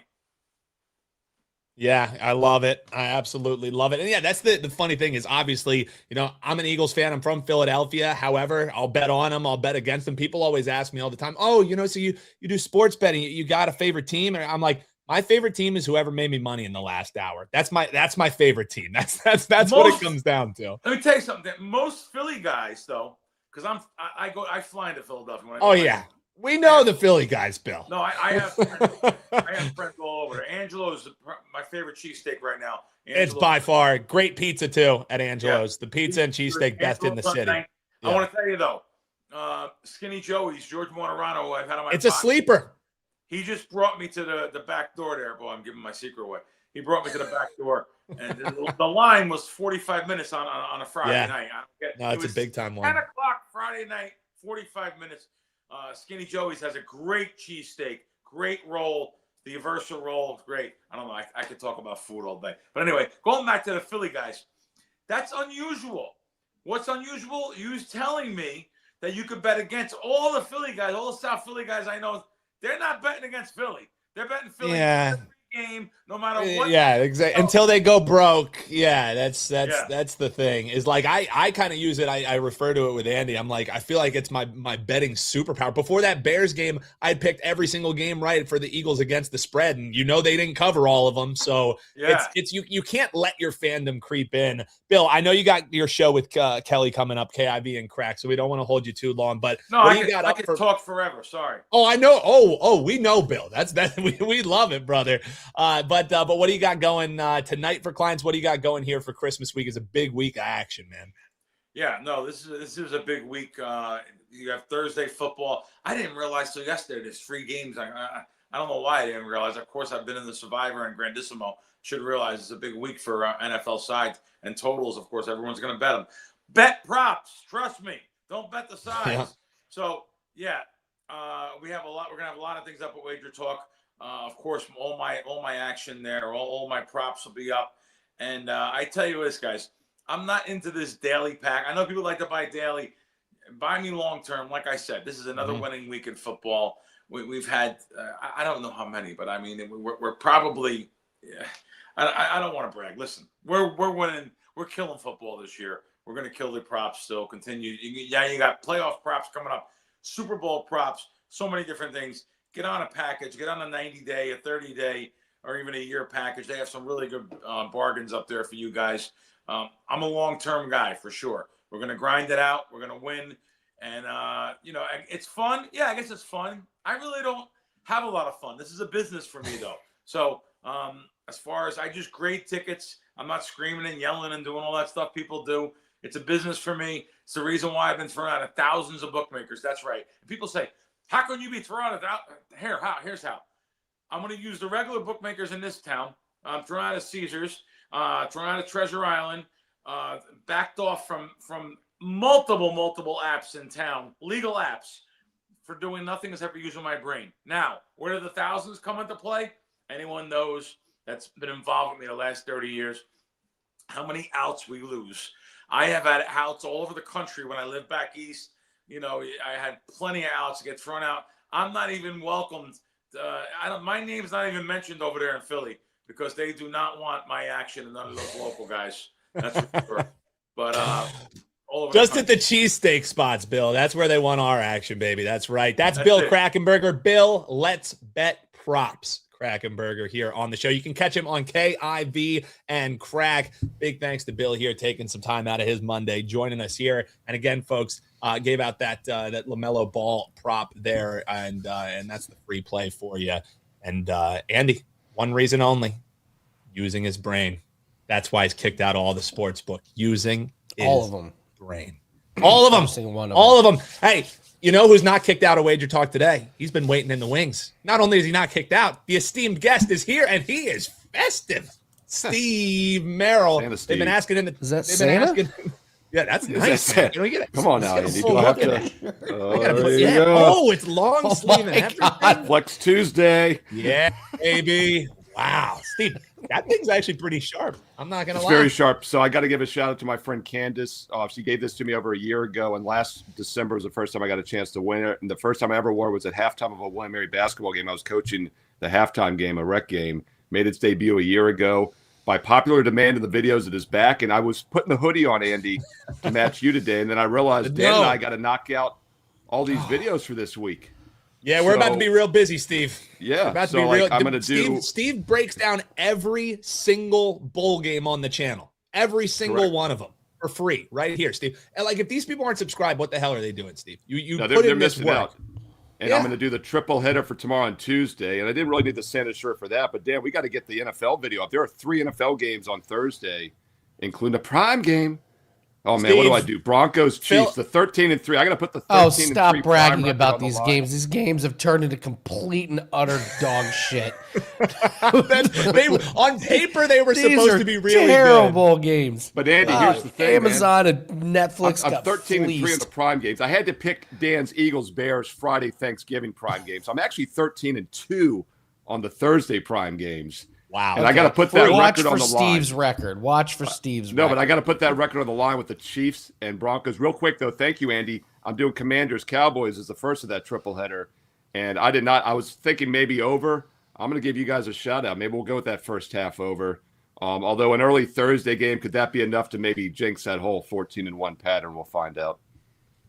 Speaker 2: Yeah, I love it. I absolutely love it. And yeah, that's the funny thing is, obviously, I'm an Eagles fan. I'm from Philadelphia. However, I'll bet on them. I'll bet against them. People always ask me all the time, oh, so you do sports betting. You got a favorite team? And I'm like, my favorite team is whoever made me money in the last hour. That's my favorite team. That's what it comes down to.
Speaker 4: Let me tell you something. Most Philly guys, though, because I fly into Philadelphia.
Speaker 2: Oh, yeah. We know the Philly guys, Bill.
Speaker 4: No, I have friends. I have friends all over there. Angelo's my favorite cheesesteak right now.
Speaker 2: It's by far great pizza too at Angelo's. Yeah. The pizza and cheesesteak best in the city.
Speaker 4: I want to tell you though, Skinny Joey's, George Monorano, who I've had on my
Speaker 2: It's a sleeper.
Speaker 4: He just brought me to the back door there. Boy, I'm giving my secret away. He brought me to the back door, and the line was 45 minutes on a Friday night.
Speaker 2: No, it's a big time one.
Speaker 4: 10 o'clock Friday night, 45 minutes. Skinny Joey's has a great cheesesteak, great roll. The Versa roll, great. I don't know. I could talk about food all day. But anyway, going back to the Philly guys, that's unusual. What's unusual? You telling me that you could bet against all the Philly guys, all the South Philly guys I know. They're not betting against Philly. They're betting Philly every game, no matter what.
Speaker 2: Yeah, exactly. Until they go broke. Yeah, that's the thing. Is like I kind of use it. I refer to it with Andy. I'm like, I feel like it's my betting superpower. Before that Bears game, I picked every single game right for the Eagles against the spread, and they didn't cover all of them. So it's you can't let your fandom creep in. Bill, I know you got your show with Kelly coming up, KIV and Crack, so we don't want to hold you too long. But
Speaker 4: no, I could talk forever. Sorry.
Speaker 2: Oh, I know. Oh, we know, Bill. That's we love it, brother. But what do you got going tonight for clients? What do you got going here for Christmas week? Is a big week of action, man.
Speaker 4: Yeah, no, this is a big week. You have Thursday football. I didn't realize till yesterday there's 3 games. I don't know why I didn't realize. Of course, I've been in the Survivor and Grandissimo. Should realize it's a big week for NFL sides and totals. Of course, everyone's going to bet them. Bet props. Trust me. Don't bet the sides.
Speaker 2: Yeah.
Speaker 4: So we have a lot. We're going to have a lot of things up at Wager Talk. Of course, all my action there, all my props will be up. And I tell you this, guys, I'm not into this daily pack. I know people like to buy daily. Buy me long term. Like I said, this is another winning week in football. We've had I don't know how many, but I mean we're probably. Yeah, I don't want to brag. Listen, we're winning. We're killing football this year. We're going to kill the props still. Continue. You got playoff props coming up, Super Bowl props, so many different things. Get on a package. Get on a 90-day, a 30-day, or even a year package. They have some really good bargains up there for you guys. I'm a long-term guy for sure. We're going to grind it out. We're going to win. And, it's fun. Yeah, I guess it's fun. I really don't have a lot of fun. This is a business for me, though. So as far as I just grade tickets, I'm not screaming and yelling and doing all that stuff people do. It's a business for me. It's the reason why I've been thrown out of thousands of bookmakers. That's right. And people say, how can you be thrown out of Here's how. I'm going to use the regular bookmakers in this town. I'm thrown out of Caesars, thrown out of Treasure Island, backed off from multiple apps in town, legal apps, for doing nothing except for using my brain. Now, where do the thousands come into play? Anyone knows that's been involved with me the last 30 years, how many outs we lose. I have had outs all over the country when I lived back east. I had plenty of outs to get thrown out. I'm not even welcomed. My name's not even mentioned over there in Philly because they do not want my action and none of those local guys. That's for sure. But all over
Speaker 2: just at the cheesesteak spots, Bill. That's where they want our action, baby. That's right. That's Bill Krackomberger. Bill, let's bet props. Krackomberger here on the show. You can catch him on KIV and Crack. Big thanks to Bill here taking some time out of his Monday, joining us here. And again, folks, gave out that LaMelo Ball prop there, and that's the free play for you. And Andy, one reason only: using his brain. That's why he's kicked out all the sports book. Using
Speaker 1: all of them
Speaker 2: brain. All of them.
Speaker 1: Every single one of
Speaker 2: all of them. Hey. You know who's not kicked out of Wager Talk today? He's been waiting in the wings. Not only is he not kicked out, the esteemed guest is here, and he is festive. Steve Merril. They've been asking him.
Speaker 1: Is that Santa?
Speaker 2: Yeah, that's nice. Can we get it?
Speaker 5: Come on now, Andy. Do I have to?
Speaker 2: Oh, it's long sleeve and everything.
Speaker 5: Flex Tuesday.
Speaker 2: Yeah, baby. Wow, Steve, that thing's actually pretty sharp. I'm not gonna lie.
Speaker 5: It's very sharp. So I got to give a shout out to my friend Candace. She gave this to me over a year ago, and last December was the first time I got a chance to win it. And the first time I ever wore it was at halftime of a William Mary basketball game. I was coaching the halftime game, a rec game. Made its debut a year ago. By popular demand in the videos, it is back. And I was putting the hoodie on, Andy, to match you today. And then I realized Dan and I got to knock out all these videos for this week.
Speaker 2: Yeah, we're about to be real busy, Steve.
Speaker 5: Yeah,
Speaker 2: we're about to be real. I'm going to do. Steve breaks down every single bowl game on the channel, every single one of them for free, right here, Steve. And if these people aren't subscribed, what the hell are they doing, Steve? They're
Speaker 5: missing out. And I'm going to do the triple header for tomorrow on Tuesday. And I didn't really need the Santa shirt for that, but Dan, we got to get the NFL video up. There are 3 NFL games on Thursday, including a prime game. Oh man, what do I
Speaker 2: Steve,
Speaker 5: do? Broncos,
Speaker 2: Phil-
Speaker 5: Chiefs, the 13-3. I got to put the 13-3.
Speaker 1: Oh, stop
Speaker 5: prime
Speaker 1: bragging
Speaker 5: record
Speaker 1: about
Speaker 5: on the
Speaker 1: these
Speaker 5: line.
Speaker 1: games. These games have turned into complete and utter dog shit.
Speaker 2: On paper, they were
Speaker 1: These
Speaker 2: supposed
Speaker 1: are
Speaker 2: to be really
Speaker 1: terrible games.
Speaker 5: But Andy, here's the thing,
Speaker 1: Amazon and Netflix
Speaker 5: I'm
Speaker 1: got
Speaker 5: 13-3 in
Speaker 1: fleeced.
Speaker 5: the prime games. I had to pick Dan's Eagles-Bears Friday Thanksgiving prime games. I'm actually 13-2 on the Thursday prime games.
Speaker 2: Wow.
Speaker 5: And I got to put that
Speaker 1: Watch
Speaker 5: record
Speaker 1: for
Speaker 5: on the line.
Speaker 1: Steve's record. Watch for Steve's
Speaker 5: No,
Speaker 1: record.
Speaker 5: but I got to put that record on the line with the Chiefs and Broncos. Real quick, though, thank you, Andy. I'm doing Commanders Cowboys as the first of that triple header. And I did not. I was thinking maybe over. I'm going to give you guys a shout out. Maybe we'll go with that first half over. Although an early Thursday game, could that be enough to maybe jinx that whole 14-1 pattern? We'll find out.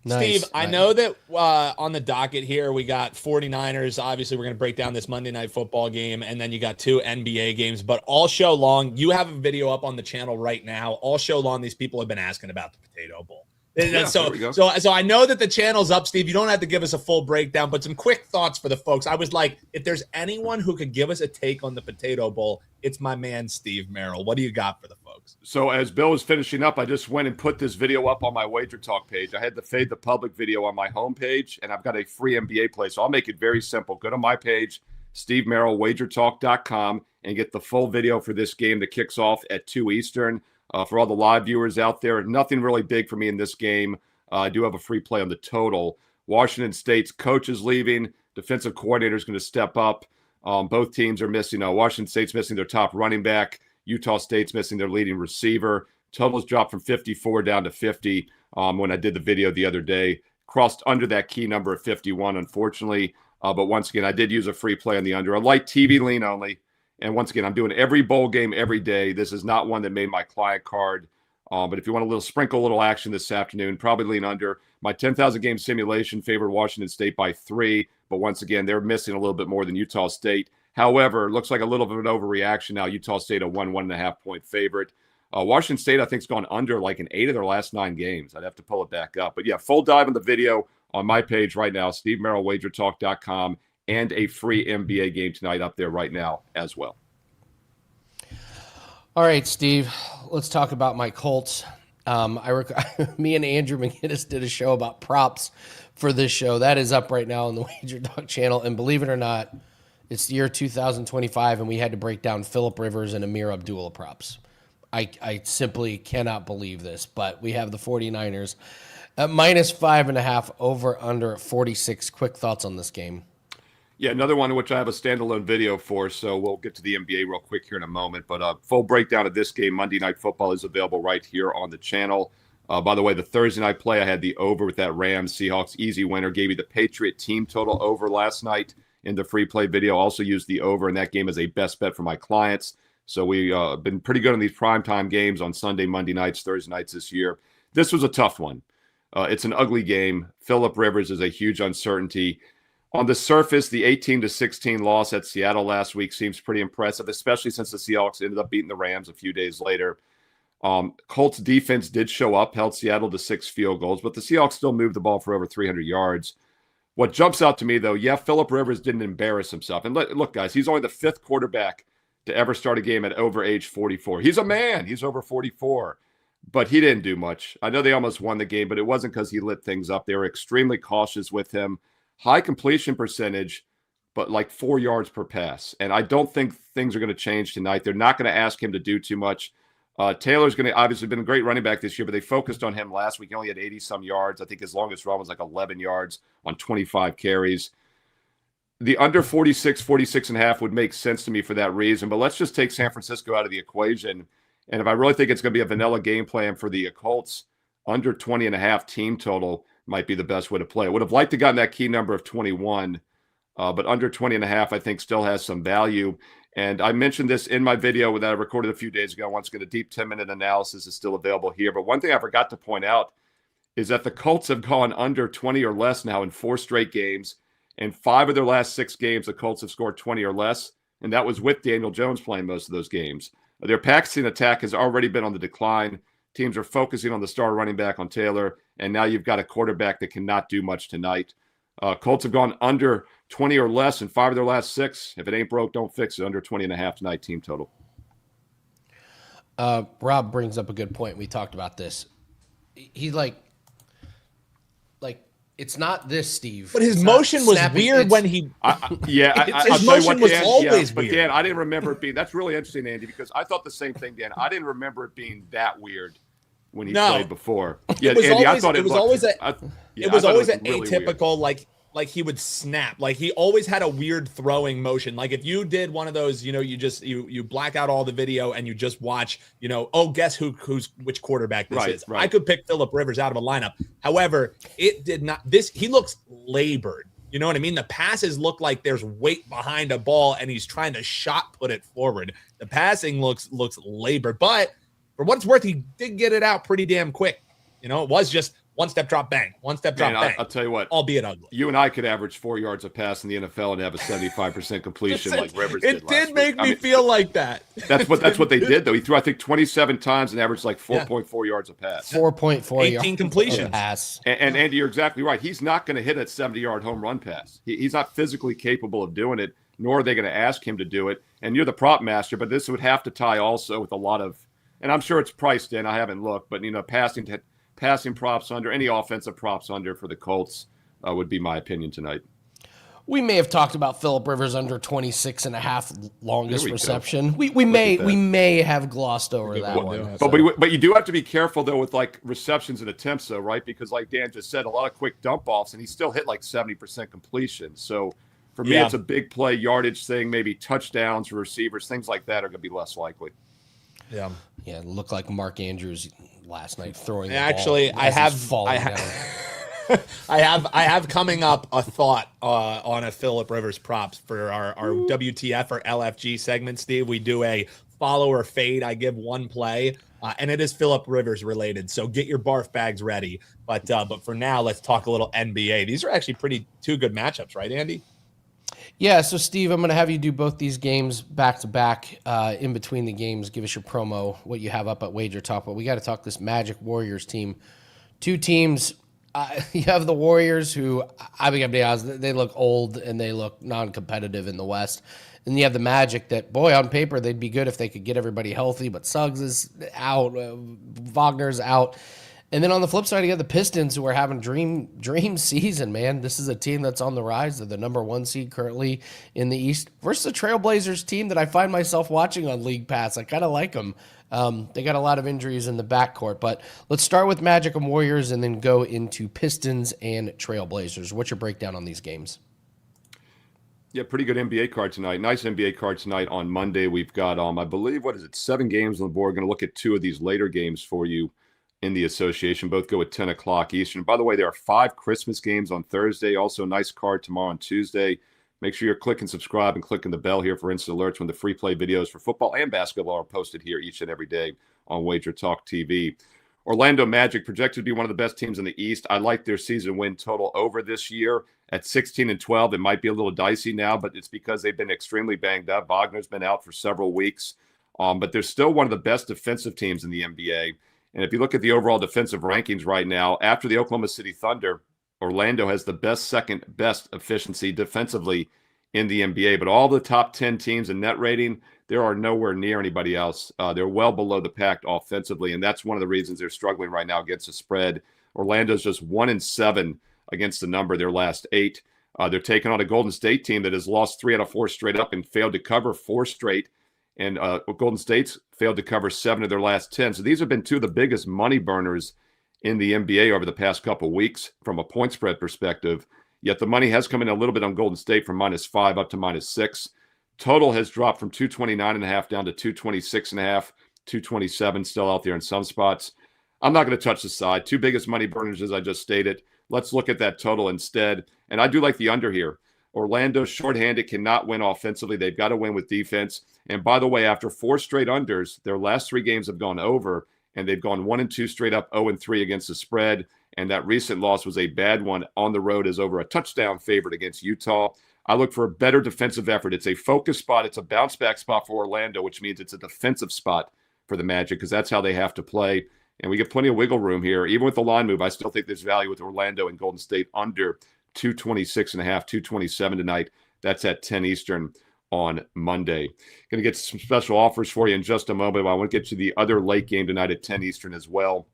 Speaker 2: Steve,
Speaker 1: Nice.
Speaker 2: I know that on the docket here, we got 49ers. Obviously, we're going to break down this Monday Night Football game, and then you got 2 NBA games. But all show long, you have a video up on the channel right now. All show long, these people have been asking about the Potato Bowl.
Speaker 5: Yeah,
Speaker 2: so,
Speaker 5: there we go.
Speaker 2: so I know that the channel's up, Steve. You don't have to give us a full breakdown, but some quick thoughts for the folks. I was like, if there's anyone who could give us a take on the Potato Bowl, it's my man, Steve Merril. What do you got for the folks?
Speaker 5: So as Bill was finishing up, I just went and put this video up on my WagerTalk page. I had the Fade the Public video on my homepage, and I've got a free NBA play. So I'll make it very simple. Go to my page, Steve Merril, WagerTalk.com, and get the full video for this game that kicks off at 2 Eastern. For all the live viewers out there, nothing really big for me in this game. I do have a free play on the total. Washington State's coach is leaving. Defensive coordinator is going to step up. Both teams are missing. Washington State's missing their top running back. Utah State's missing their leading receiver. Totals dropped from 54 down to 50 when I did the video the other day. Crossed under that key number of 51, unfortunately. But once again, I did use a free play on the under. A light TV lean only. And once again, I'm doing every bowl game every day. This is not one that made my client card. But if you want a little sprinkle, a little action this afternoon, probably lean under. My 10,000 game simulation favored Washington State by 3. But once again, they're missing a little bit more than Utah State. However, looks like a little bit of an overreaction now. Utah State a 1.5 point favorite. Washington State, I think, has gone under like in 8 of their last 9 games. I'd have to pull it back up. But yeah, full dive on the video on my page right now, Steve Merril, WagerTalk.com, and a free NBA game tonight up there right now as well.
Speaker 1: All right, Steve, let's talk about my Colts. Me and Andrew McGinnis did a show about props for this show. That is up right now on the WagerTalk channel. And believe it or not, it's the year 2025, and we had to break down Phillip Rivers and Amir Abdullah props. I simply cannot believe this, but we have the 49ers at -5.5 over under 46. Quick thoughts on this game.
Speaker 5: Yeah, another one which I have a standalone video for, so we'll get to the NBA real quick here in a moment. But full breakdown of this game, Monday Night Football, is available right here on the channel. By the way, the Thursday night play, I had the over with that Rams-Seahawks easy winner. Gave you the Patriot team total over last night in the free play video. Also used the over in that game as a best bet for my clients. So we've been pretty good on these primetime games on Sunday, Monday nights, Thursday nights this year. This was a tough one. It's an ugly game. Phillip Rivers is a huge uncertainty. On the surface, the 18-16 loss at Seattle last week seems pretty impressive, especially since the Seahawks ended up beating the Rams a few days later. Colts defense did show up, held Seattle to 6 field goals, but the Seahawks still moved the ball for over 300 yards. What jumps out to me, though, Phillip Rivers didn't embarrass himself. And look, guys, he's only the 5th quarterback to ever start a game at over age 44. He's a man. He's over 44. But he didn't do much. I know they almost won the game, but it wasn't because he lit things up. They were extremely cautious with him. High completion percentage, but like 4 yards per pass. And I don't think things are going to change tonight. They're not going to ask him to do too much. Taylor's going to obviously been a great running back this year, but they focused on him last week. He only had 80-some yards. I think his longest run was like 11 yards on 25 carries. The under 46.5 would make sense to me for that reason. But let's just take San Francisco out of the equation. And if I really think it's going to be a vanilla game plan for the Colts, under 20.5 team total might be the best way to play. I would have liked to gotten that key number of 21, but under 20.5 I think still has some value. And I mentioned this in my video that I recorded a few days ago. Once again, a deep 10-minute analysis is still available here. But one thing I forgot to point out is that the Colts have gone under 20 or less now in 4 straight games. In 5 of their last 6 games, the Colts have scored 20 or less, and that was with Daniel Jones playing most of those games. Their passing attack has already been on the decline. Teams are focusing on the star running back on Taylor, and now you've got a quarterback that cannot do much tonight. Colts have gone under 20 or less in 5 of their last 6. If it ain't broke, don't fix it. Under 20.5 tonight, team total.
Speaker 1: Rob brings up a good point. We talked about this. he like it's not this, Steve.
Speaker 2: But his
Speaker 1: It's not
Speaker 2: motion was
Speaker 1: snapping.
Speaker 2: weird when he.
Speaker 5: I'll
Speaker 2: His
Speaker 5: tell you
Speaker 2: motion
Speaker 5: what,
Speaker 2: was
Speaker 5: Dan,
Speaker 2: always
Speaker 5: but
Speaker 2: weird.
Speaker 5: Dan, I didn't remember it being. That's really interesting, Andy, because I thought the same thing, Dan. I didn't remember it being that weird when he played before. Yeah,
Speaker 2: It was
Speaker 5: Andy,
Speaker 2: always,
Speaker 5: I thought
Speaker 2: it was always a. It was always an
Speaker 5: really weird.
Speaker 2: atypical like he would snap. Like he always had a weird throwing motion. Like if you did one of those, you black out all the video and you just watch, guess who's which quarterback this is.
Speaker 5: Right.
Speaker 2: I could pick Phillip Rivers out of a lineup. However, it did not. He looks labored. You know what I mean? The passes look like there's weight behind a ball and he's trying to shot put it forward. The passing looks labored, but for what it's worth, he did get it out pretty damn quick. It was just one step drop bang, one step drop bang.
Speaker 5: I'll tell you what,
Speaker 2: albeit ugly.
Speaker 5: You and I could average 4 yards a pass in the NFL and have a 75% completion like Rivers did.
Speaker 2: It did make me feel like that.
Speaker 5: That's what they did though. He threw I think 27 times and averaged like 4.4 yards a pass.
Speaker 1: 4.4
Speaker 2: 18 completions.
Speaker 1: Pass.
Speaker 5: And Andy, you're exactly right. He's not going to hit a 70-yard home run pass. He's not physically capable of doing it, nor are they going to ask him to do it. And you're the prop master, but this would have to tie also with a lot of, and I'm sure it's priced in. I haven't looked, but passing props under, any offensive props under for the Colts would be my opinion tonight.
Speaker 1: We may have talked about Phillip Rivers under 26.5 longest reception. We may have glossed over that one.
Speaker 5: But you do have to be careful though with like receptions and attempts though, right? Because like Dan just said, a lot of quick dump offs and he still hit like 70% completion. So for me, it's a big play yardage thing, maybe touchdowns for receivers, things like that are going to be less likely.
Speaker 1: Yeah, it looked like Mark Andrews last night throwing.
Speaker 2: Actually,
Speaker 1: I
Speaker 2: have coming up a thought on a Phillip Rivers props for our WTF or LFG segment, Steve. We do a follow or fade. I give one play, and it is Phillip Rivers related. So get your barf bags ready. But for now, let's talk a little NBA. These are actually two good matchups, right, Andy?
Speaker 1: Yeah, so Steve, I'm going to have you do both these games back to back. In between the games, give us your promo, what you have up at WagerTalk. But we got to talk this Magic Warriors team. Two teams. You have the Warriors, who I think, to be honest, they look old and they look non-competitive in the West. And you have the Magic that, boy, on paper they'd be good if they could get everybody healthy, but Suggs is out, Wagner's out. And then on the flip side, you got the Pistons, who are having dream season, man. This is a team that's on the rise. They're the number 1 seed currently in the East versus the Trailblazers team that I find myself watching on League Pass. I kind of like them. They got a lot of injuries in the backcourt. But let's start with Magic and Warriors and then go into Pistons and Trailblazers. What's your breakdown on these games?
Speaker 5: Yeah, pretty good NBA card tonight. Nice NBA card tonight on Monday. We've got, I believe, 7 games on the board. Going to look at 2 of these later games for you in the association. Both go at 10 o'clock Eastern. By the way, there are 5 Christmas games on Thursday. Also, a nice card tomorrow on Tuesday. Make sure you're clicking subscribe and clicking the bell here for instant alerts when the free play videos for football and basketball are posted here each and every day on WagerTalk TV. Orlando Magic projected to be one of the best teams in the East. I like their season win total over this year at 16-12. It might be a little dicey now, but it's because they've been extremely banged up. Wagner's been out for several weeks, but they're still one of the best defensive teams in the NBA. And if you look at the overall defensive rankings right now, after the Oklahoma City Thunder, Orlando has the second best efficiency defensively in the NBA. But all the top 10 teams in net rating, there are nowhere near anybody else. They're well below the pack offensively, and that's one of the reasons they're struggling right now against the spread. Orlando's just 1-7 against the number their last 8. They're taking on a Golden State team that has lost 3 out of 4 straight up and failed to cover 4 straight. And Golden State's failed to cover 7 of their last 10. So these have been 2 of the biggest money burners in the NBA over the past couple of weeks from a point spread perspective. Yet the money has come in a little bit on Golden State from -5 up to -6. Total has dropped from 229.5 down to 226.5, 227 still out there in some spots. I'm not going to touch the side. 2 biggest money burners, as I just stated. Let's look at that total instead. And I do like the under here. Orlando shorthanded cannot win offensively. They've got to win with defense. And by the way, after 4 straight unders, their last 3 games have gone over, and they've gone 1-2 straight up, 0-3 against the spread. And that recent loss was a bad one on the road as over a touchdown favorite against Utah. I look for a better defensive effort. It's a focus spot. It's a bounce back spot for Orlando, which means it's a defensive spot for the Magic because that's how they have to play. And we get plenty of wiggle room here. Even with the line move, I still think there's value with Orlando and Golden State under 226.5, 227 tonight. That's at 10 Eastern on Monday. Going to get some special offers for you in just a moment, but I want to get to the other late game tonight at 10 Eastern as well.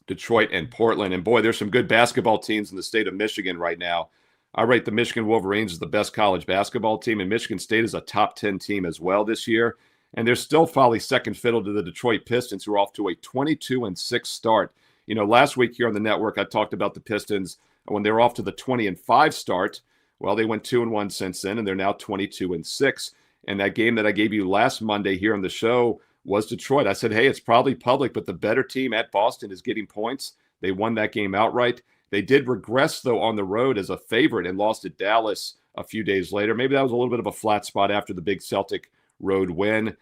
Speaker 5: Detroit and Portland. And boy, there's some good basketball teams in the state of Michigan right now. I rate the Michigan Wolverines as the best college basketball team, and Michigan State is a top 10 team as well this year. And they're still probably second fiddle to the Detroit Pistons, who are off to a 22-6 start. You know, last week here on the network, I talked about the Pistons when they were off to the 20-5 start. Well, they went 2-1 since then, and they're now 22-6. And that game that I gave you last Monday here on the show was Detroit. I said, hey, it's probably public, but the better team at Boston is getting points. They won that game outright. They did regress, though, on the road as a favorite and lost to Dallas a few days later. Maybe that was a little bit of a flat spot after the big Celtic road win.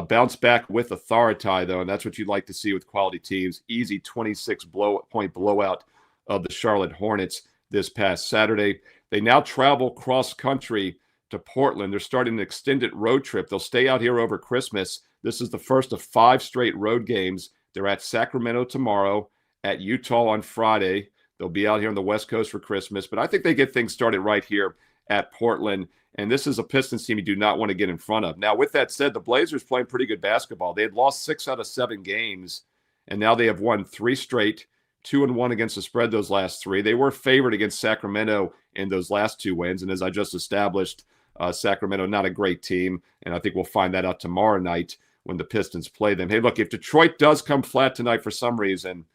Speaker 5: Bounce back with authority, though, and that's what you'd like to see with quality teams. Easy 26-point blowout of the Charlotte Hornets this past Saturday. They now travel cross-country to Portland. They're starting an extended road trip. They'll stay out here over Christmas. This is the first of 5 straight road games. They're at Sacramento tomorrow, at Utah on Friday. They'll be out here on the West Coast for Christmas, but I think they get things started right here at Portland. And this is a Pistons team you do not want to get in front of. Now, with that said, the Blazers playing pretty good basketball. They had lost 6 out of 7 games, and now they have won 3 straight, 2-1 against the spread those last 3. They were favored against Sacramento in those last 2 wins. And as I just established, Sacramento, not a great team. And I think we'll find that out tomorrow night when the Pistons play them. Hey, look, if Detroit does come flat tonight for some reason,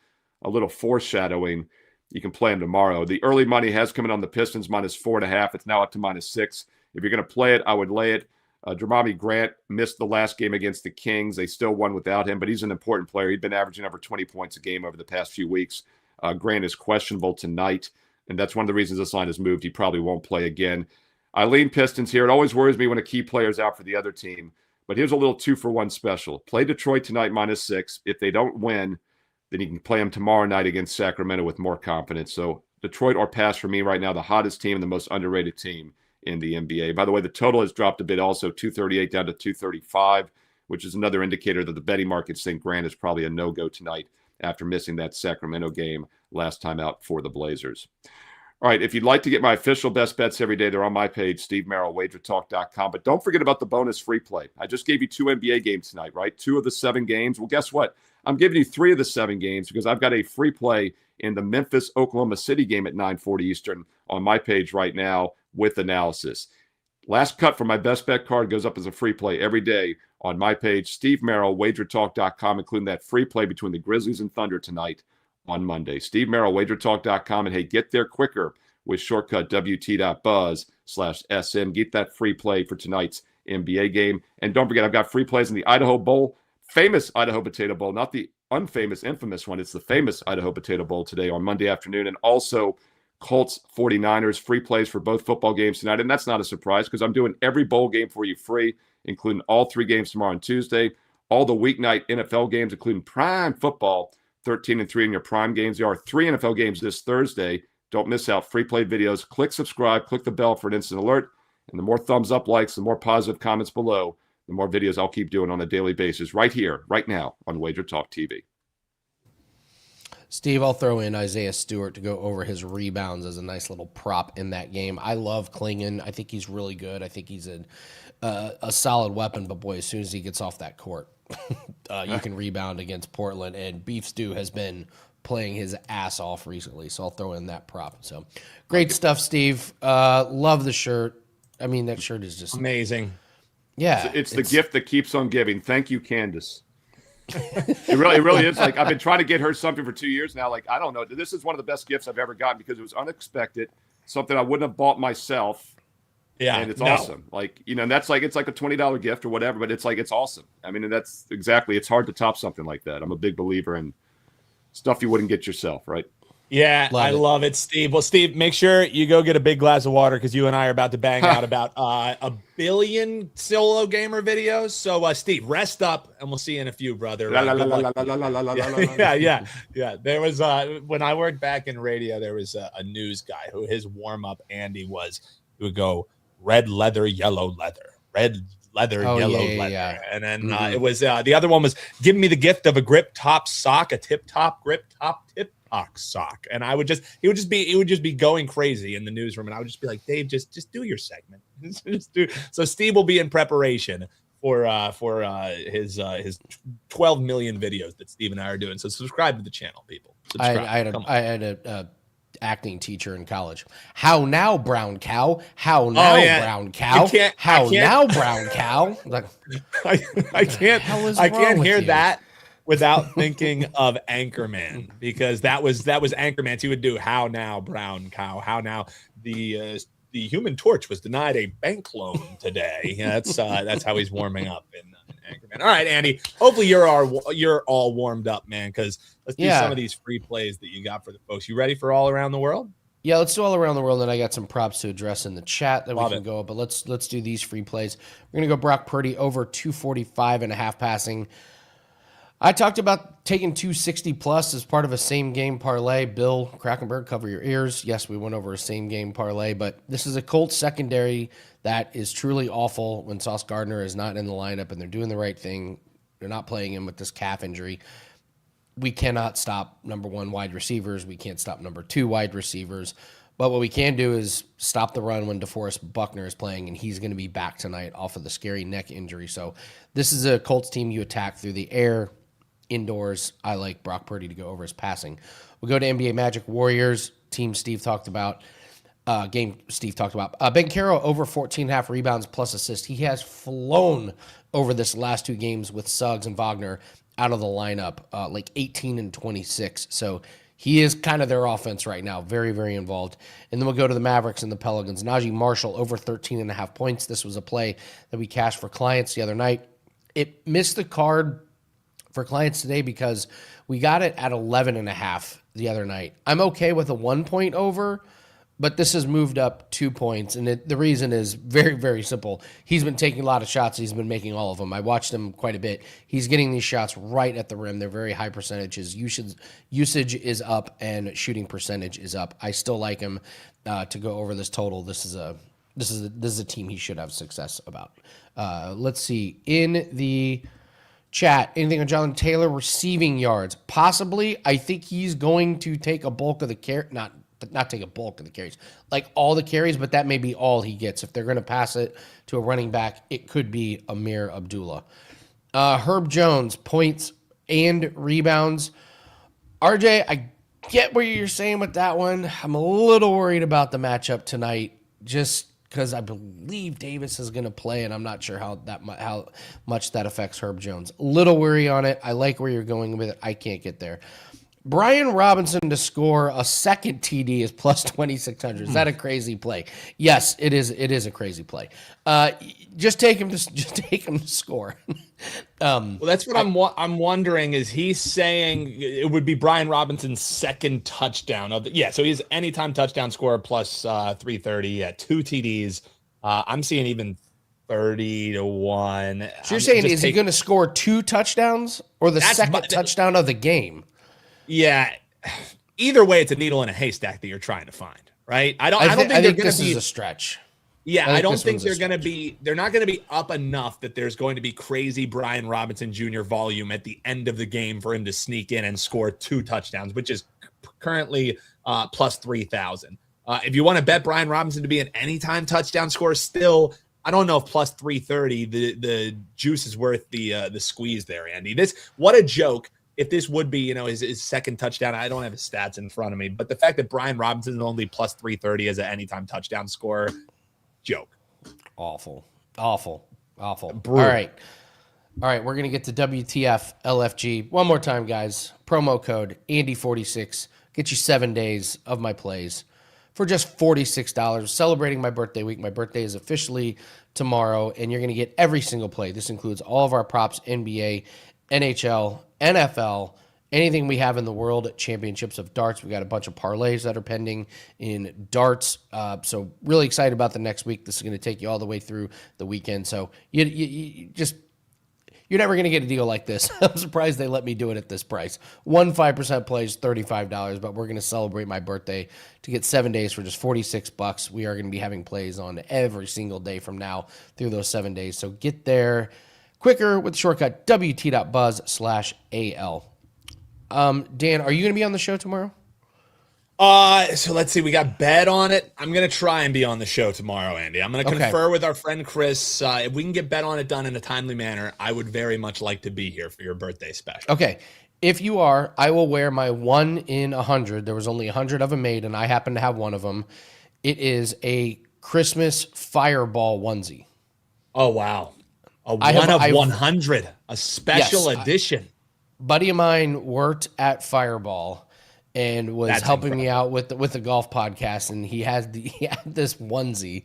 Speaker 5: a little foreshadowing, you can play them tomorrow. The early money has come in on the Pistons, -4.5. It's now up to -6. If you're going to play it, I would lay it. Jermami Grant missed the last game against the Kings. They still won without him, but he's an important player. He'd been averaging over 20 points a game over the past few weeks. Grant is questionable tonight, and that's one of the reasons this line has moved. He probably won't play again. I lean Pistons here. It always worries me when a key player is out for the other team, but here's a little 2-for-1 special. Play Detroit tonight -6. If they don't win, then you can play them tomorrow night against Sacramento with more confidence. So Detroit or pass for me right now, the hottest team and the most underrated team in the NBA. By the way, the total has dropped a bit also, 238 down to 235, which is another indicator that the betting markets think Grant is probably a no-go tonight after missing that Sacramento game last time out for the Blazers. All right, if you'd like to get my official best bets every day, they're on my page, Steve Merril, WagerTalk.com. But don't forget about the bonus free play. I just gave you 2 NBA games tonight, right? 2 of the 7 games. Well, guess what? I'm giving you 3 of the 7 games because I've got a free play in the Memphis-Oklahoma City game at 9:40 Eastern on my page right now with analysis. Last cut from my best bet card goes up as a free play every day on my page, Steve Merril, WagerTalk.com, including that free play between the Grizzlies and Thunder tonight on Monday. Steve Merril, WagerTalk.com, and hey, get there quicker with shortcut WT.buzz/SM. Get that free play for tonight's NBA game. And don't forget, I've got free plays in the Idaho Bowl, famous Idaho Potato Bowl, not the unfamous, infamous one. It's the famous Idaho Potato Bowl today on Monday afternoon. And also Colts 49ers, free plays for both football games tonight. And that's not a surprise because I'm doing every bowl game for you free, including all 3 games tomorrow on Tuesday, all the weeknight NFL games, including prime football, 13-3 in your prime games. There are 3 NFL games this Thursday. Don't miss out. Free play videos. Click subscribe. Click the bell for an instant alert. And the more thumbs up, likes, the more positive comments below, the more videos I'll keep doing on a daily basis right here, right now on Wager Talk TV.
Speaker 1: Steve, I'll throw in Isaiah Stewart to go over his rebounds as a nice little prop in that game. I love Klingon. I think he's really good. I think he's a solid weapon, but boy, as soon as he gets off that court, you can rebound against Portland, and Beef Stew has been playing his ass off recently, so I'll throw in that prop. So great stuff, Steve. Love the shirt. I mean, that shirt is just
Speaker 2: amazing.
Speaker 1: Yeah.
Speaker 5: It's the gift that keeps on giving. Thank you, Candace. It really is. Like, I've been trying to get her something for 2 years now. Like, I don't know. This is one of the best gifts I've ever gotten because it was unexpected, something I wouldn't have bought myself.
Speaker 2: Yeah,
Speaker 5: and it's awesome. Like, you know, and that's like, it's like a $20 gift or whatever, but it's like, it's awesome. I mean, and that's exactly, it's hard to top something like that. I'm a big believer in stuff you wouldn't get yourself, right?
Speaker 2: Yeah, love it, Steve. Well, Steve, make sure you go get a big glass of water because you and I are about to bang out about 1 billion solo gamer videos. So, Steve, rest up, and we'll see you in a few, brother. Yeah. There was when I worked back in radio, there was a news guy who his warm up, Andy, was he would go red leather, yellow leather, red leather, yellow leather, yeah. And then it was the other one was give me the gift of a grip top sock, a tip top grip top tip. Sock, and he would just be going crazy in the newsroom, and I would just be like, Dave, just do your segment. Just do. So Steve will be in preparation for his 12 million videos that Steve and I are doing. So subscribe to the channel, people. Subscribe.
Speaker 1: I had a acting teacher in college. How now, brown cow? How now, brown cow? How now, brown cow? Like,
Speaker 2: I can't hear that without thinking of Anchorman, because that was Anchorman. He would do how now, brown cow? How now? The Human Torch was denied a bank loan today. Yeah, that's how he's warming up in Anchorman. All right, Andy. Hopefully you're all warmed up, man, because let's do some of these free plays that you got for the folks. You ready for all around the world?
Speaker 1: Yeah, let's do all around the world. And I got some props to address in the chat that we can go. But let's do these free plays. We're gonna go Brock Purdy over 245.5 passing. I talked about taking 260 plus as part of a same game parlay. Bill Krackomberger, cover your ears. Yes, we went over a same game parlay, but this is a Colts secondary that is truly awful when Sauce Gardner is not in the lineup, and they're doing the right thing. They're not playing him with this calf injury. We cannot stop number one wide receivers. We can't stop number two wide receivers. But what we can do is stop the run when DeForest Buckner is playing, and he's going to be back tonight off of the scary neck injury. So this is a Colts team you attack through the air. Indoors, I like Brock Purdy to go over his passing. We'll go to NBA Magic Warriors, team Steve talked about, Ben Caro over 14.5 rebounds plus assists. He has flown over this last two games with Suggs and Wagner out of the lineup, like 18 and 26. So he is kind of their offense right now, very, very involved. And then we'll go to the Mavericks and the Pelicans. Najee Marshall over 13.5 points. This was a play that we cashed for clients the other night. It missed the card for clients today because we got it at 11.5 the other night. I'm okay with a 1 point over, but this has moved up 2 points. And the reason is very, very simple. He's been taking a lot of shots. He's been making all of them. I watched him quite a bit. He's getting these shots right at the rim. They're very high percentages. Usage is up and shooting percentage is up. I still like him to go over this total. This is a team he should have success about. Let's see. In the chat, anything on Jonathan Taylor receiving yards? Possibly. I think he's going to take a bulk of the not take a bulk of the carries, like all the carries, but that may be all he gets. If they're going to pass it to a running back, it could be Amir Abdullah. Herb Jones, points and rebounds. RJ, I get what you're saying with that one. I'm a little worried about the matchup tonight, just because I believe Davis is going to play, and I'm not sure how much that affects Herb Jones. A little worry on it. I like where you're going with it. I can't get there. Brian Robinson to score a second TD is plus 2,600. Is that a crazy play? Yes, it is. It is a crazy play. Just take him to score.
Speaker 2: Well, that's what I'm wondering. Is he saying it would be Brian Robinson's second touchdown? So he's anytime touchdown scorer plus 330 at 2 TDs. I'm seeing even 30 to 1.
Speaker 1: So you're saying is he going to score 2 touchdowns or the second touchdown of the game?
Speaker 2: Yeah, either way, it's a needle in a haystack that you're trying to find, right? I think
Speaker 1: this is a stretch.
Speaker 2: Yeah, I don't think they're not going to be up enough that there's going to be crazy Brian Robinson Jr. volume at the end of the game for him to sneak in and score 2 touchdowns, which is currently plus 3,000. If you want to bet Brian Robinson to be an anytime touchdown scorer, still, I don't know if plus 330, the juice is worth the squeeze there, Andy. What a joke. If this would be, his second touchdown, I don't have his stats in front of me, but the fact that Brian Robinson is only plus 330 as an anytime touchdown scorer, joke.
Speaker 1: Awful. Brutal. All right. We're going to get to WTF LFG. One more time, guys. Promo code Andy46. Get you 7 days of my plays for just $46. Celebrating my birthday week. My birthday is officially tomorrow, and you're going to get every single play. This includes all of our props, NBA, NHL, NFL, anything we have in the World Championships of Darts. We got a bunch of parlays that are pending in darts. So really excited about the next week. This is going to take you all the way through the weekend. So you're never going to get a deal like this. I'm surprised they let me do it at this price. 5% plays, $35, but we're going to celebrate my birthday to get 7 days for just $46. We are going to be having plays on every single day from now through those 7 days. So get there quicker with the shortcut WT.buzz/AL. Dan, are you going to be on the show tomorrow?
Speaker 2: So let's see. We got bet on it. I'm gonna try and be on the show tomorrow, Andy. I'm gonna confer with our friend Chris. If we can get bet on it done in a timely manner, I would very much like to be here for your birthday special.
Speaker 1: Okay. If you are, I will wear my 1 in 100. There was only 100 of them made, and I happen to have one of them. It is a Christmas fireball onesie.
Speaker 2: Oh, wow. A 100, a special edition.
Speaker 1: Buddy of mine worked at Fireball and was helping me out with the golf podcast, and he had this onesie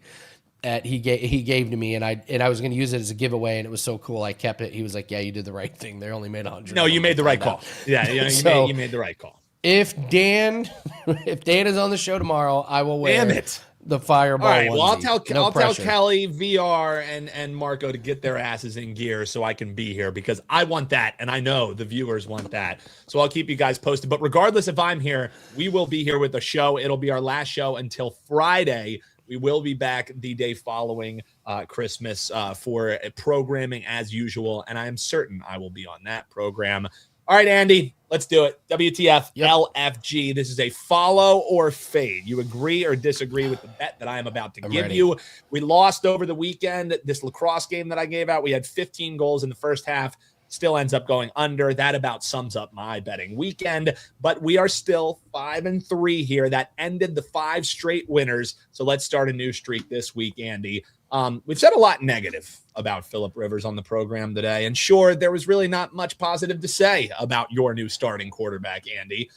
Speaker 1: that he gave to me, and I was going to use it as a giveaway, and it was so cool I kept it. He was like, "Yeah, you did the right thing. They only made 100."
Speaker 2: No, you made the right call. Yeah, you made the right call.
Speaker 1: If Dan is on the show tomorrow, I will wear the fireball.
Speaker 2: All right,
Speaker 1: onesie.
Speaker 2: well, I'll tell Kelly, VR, and Marco to get their asses in gear so I can be here, because I want that, and I know the viewers want that. So I'll keep you guys posted. But regardless if I'm here, we will be here with the show. It'll be our last show until Friday. We will be back the day following Christmas for programming as usual, and I am certain I will be on that program. All right, Andy, let's do it. WTF, LFG. This is a follow or fade. You agree or disagree with the bet that I am about to give you? We lost over the weekend. This lacrosse game that I gave out, we had 15 goals in the first half. Still ends up going under. That about sums up my betting weekend. But we are still 5-3 here. That ended the 5 straight winners. So let's start a new streak this week, Andy. We've said a lot negative about Phillip Rivers on the program today. And sure, there was really not much positive to say about your new starting quarterback, Andy.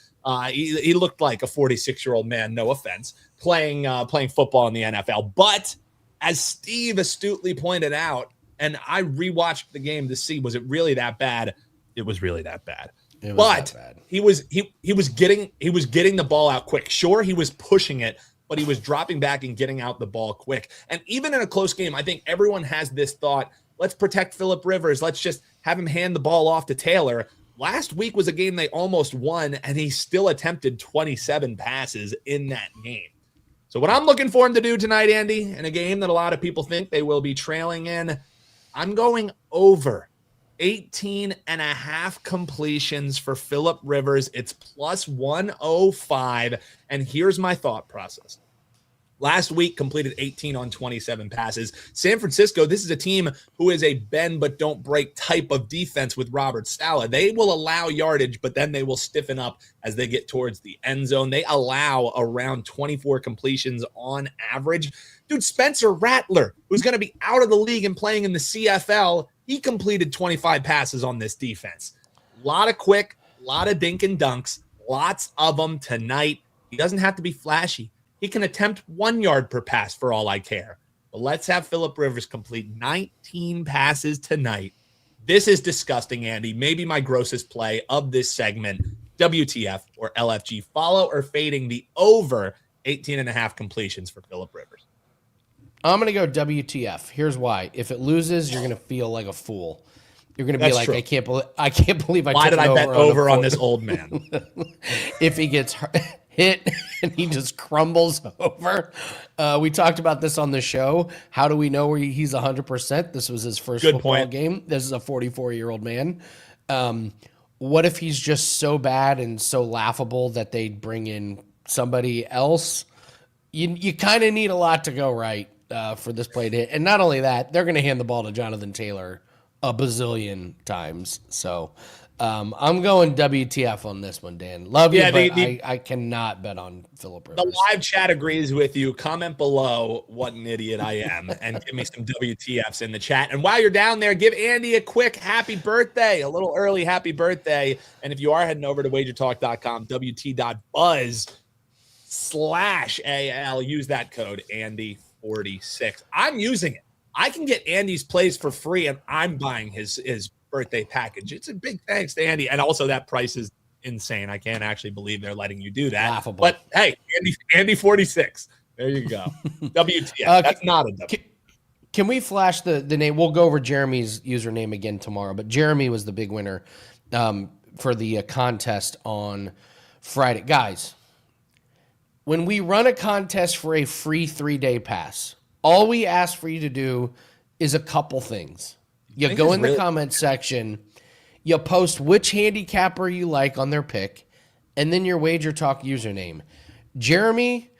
Speaker 2: He looked like a 46-year-old man, no offense, playing football in the NFL. But as Steve astutely pointed out, and I rewatched the game to see, was it really that bad? It was really that bad. But he was getting the ball out quick. Sure, he was pushing it, but he was dropping back and getting out the ball quick. And even in a close game, I think everyone has this thought, let's protect Phillip Rivers. Let's just have him hand the ball off to Taylor. Last week was a game they almost won, and he still attempted 27 passes in that game. So what I'm looking for him to do tonight, Andy, in a game that a lot of people think they will be trailing in, I'm going over 18.5 completions for Phillip Rivers. It's plus 105. And here's my thought process. Last week, completed 18 on 27 passes. San Francisco, this is a team who is a bend but don't break type of defense with Robert Saleh. They will allow yardage, but then they will stiffen up as they get towards the end zone. They allow around 24 completions on average. Dude, Spencer Rattler, who's going to be out of the league and playing in the CFL, he completed 25 passes on this defense. A lot of quick, a lot of dink and dunks, lots of them tonight. He doesn't have to be flashy. He can attempt 1 yard per pass for all I care. But let's have Phillip Rivers complete 19 passes tonight. This is disgusting, Andy. Maybe my grossest play of this segment. WTF or LFG. Follow or fading the over 18.5 completions for Phillip Rivers.
Speaker 1: I'm going to go WTF. Here's why. If it loses, you're going to feel like a fool. You're going to be like, true. I can't believe
Speaker 2: Why did I bet over on this old man?
Speaker 1: If he gets hit and he just crumbles over. We talked about this on the show. How do we know where he's 100%? This was his first football game. This is a 44-year-old man. What if he's just so bad and so laughable that they'd bring in somebody else? You kind of need a lot to go right for this play to hit. And not only that, they're going to hand the ball to Jonathan Taylor a bazillion times. So I'm going WTF on this one, Dan. Love you, but I cannot bet on Phillip Rivers.
Speaker 2: The live chat agrees with you. Comment below what an idiot I am and give me some WTFs in the chat. And while you're down there, give Andy a quick happy birthday, a little early happy birthday. And if you are heading over to wagertalk.com, wt.buzz/AL, use that code Andy46. I'm using it. I can get Andy's plays for free, and I'm buying his birthday package. It's a big thanks to Andy. And also that price is insane. I can't actually believe they're letting you do that.
Speaker 1: Laughable.
Speaker 2: But hey, Andy 46. There you go. WTF. That's not a W.
Speaker 1: Can we flash the name? We'll go over Jeremy's username again tomorrow, but Jeremy was the big winner for the contest on Friday. Guys, when we run a contest for a free 3-day pass, all we ask for you to do is a couple things. You go in the comment section, you post which handicapper you like on their pick, and then your WagerTalk username. Jeremy,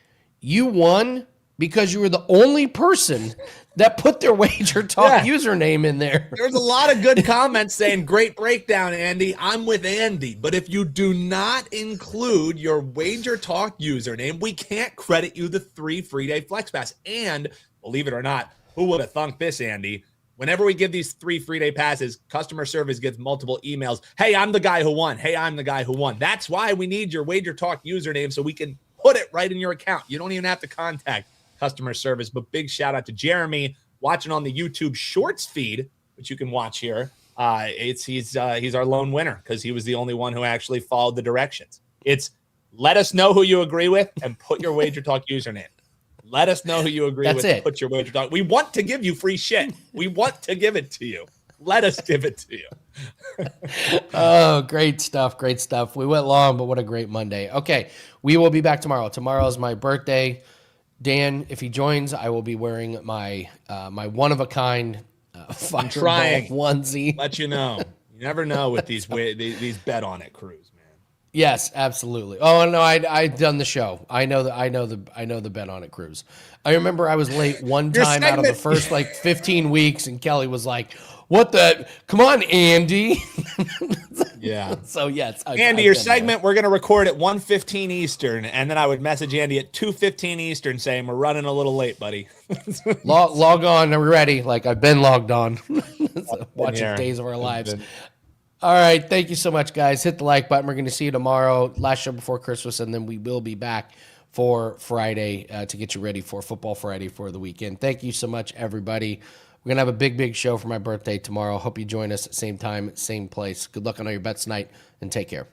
Speaker 1: you won because you were the only person that put their WagerTalk username in there.
Speaker 2: There's a lot of good comments saying, great breakdown, Andy. I'm with Andy. But if you do not include your WagerTalk username, we can't credit you the 3 free day flex pass. And believe it or not, who would have thunk this, Andy? Whenever we give these 3 free day passes, customer service gets multiple emails. Hey, I'm the guy who won. Hey, I'm the guy who won. That's why we need your WagerTalk username so we can put it right in your account. You don't even have to contact customer service. But big shout out to Jeremy watching on the YouTube Shorts feed, which you can watch here. He's our lone winner because he was the only one who actually followed the directions. It's let us know who you agree with and put your WagerTalk username. Let us know who you agree with. And put your WagerTalk. We want to give you free shit. We want to give it to you. Let us give it to you.
Speaker 1: Oh, great stuff. Great stuff. We went long, but what a great Monday. Okay, we will be back tomorrow. Tomorrow is my birthday. Dan, if he joins, I will be wearing my my one-of-a-kind fireball onesie.
Speaker 2: Let you know. You never know with these bet on it crews, man.
Speaker 1: Yes, absolutely. Oh no, I've done the show. I know the bet on it cruise. I remember I was late one time out of the first 15 weeks, and Kelly was like, "What the? Come on, Andy."
Speaker 2: Yeah.
Speaker 1: So yes,
Speaker 2: Andy, your segment we're gonna record at 1:15 Eastern, and then I would message Andy at 2:15 Eastern saying we're running a little late, buddy.
Speaker 1: log on. Are we ready? I've been logged on, watching Days of Our Lives. All right. Thank you so much, guys. Hit the like button. We're going to see you tomorrow, last show before Christmas, and then we will be back for Friday to get you ready for Football Friday for the weekend. Thank you so much, everybody. We're going to have a big show for my birthday tomorrow. Hope you join us at same time, same place. Good luck on all your bets tonight, and take care.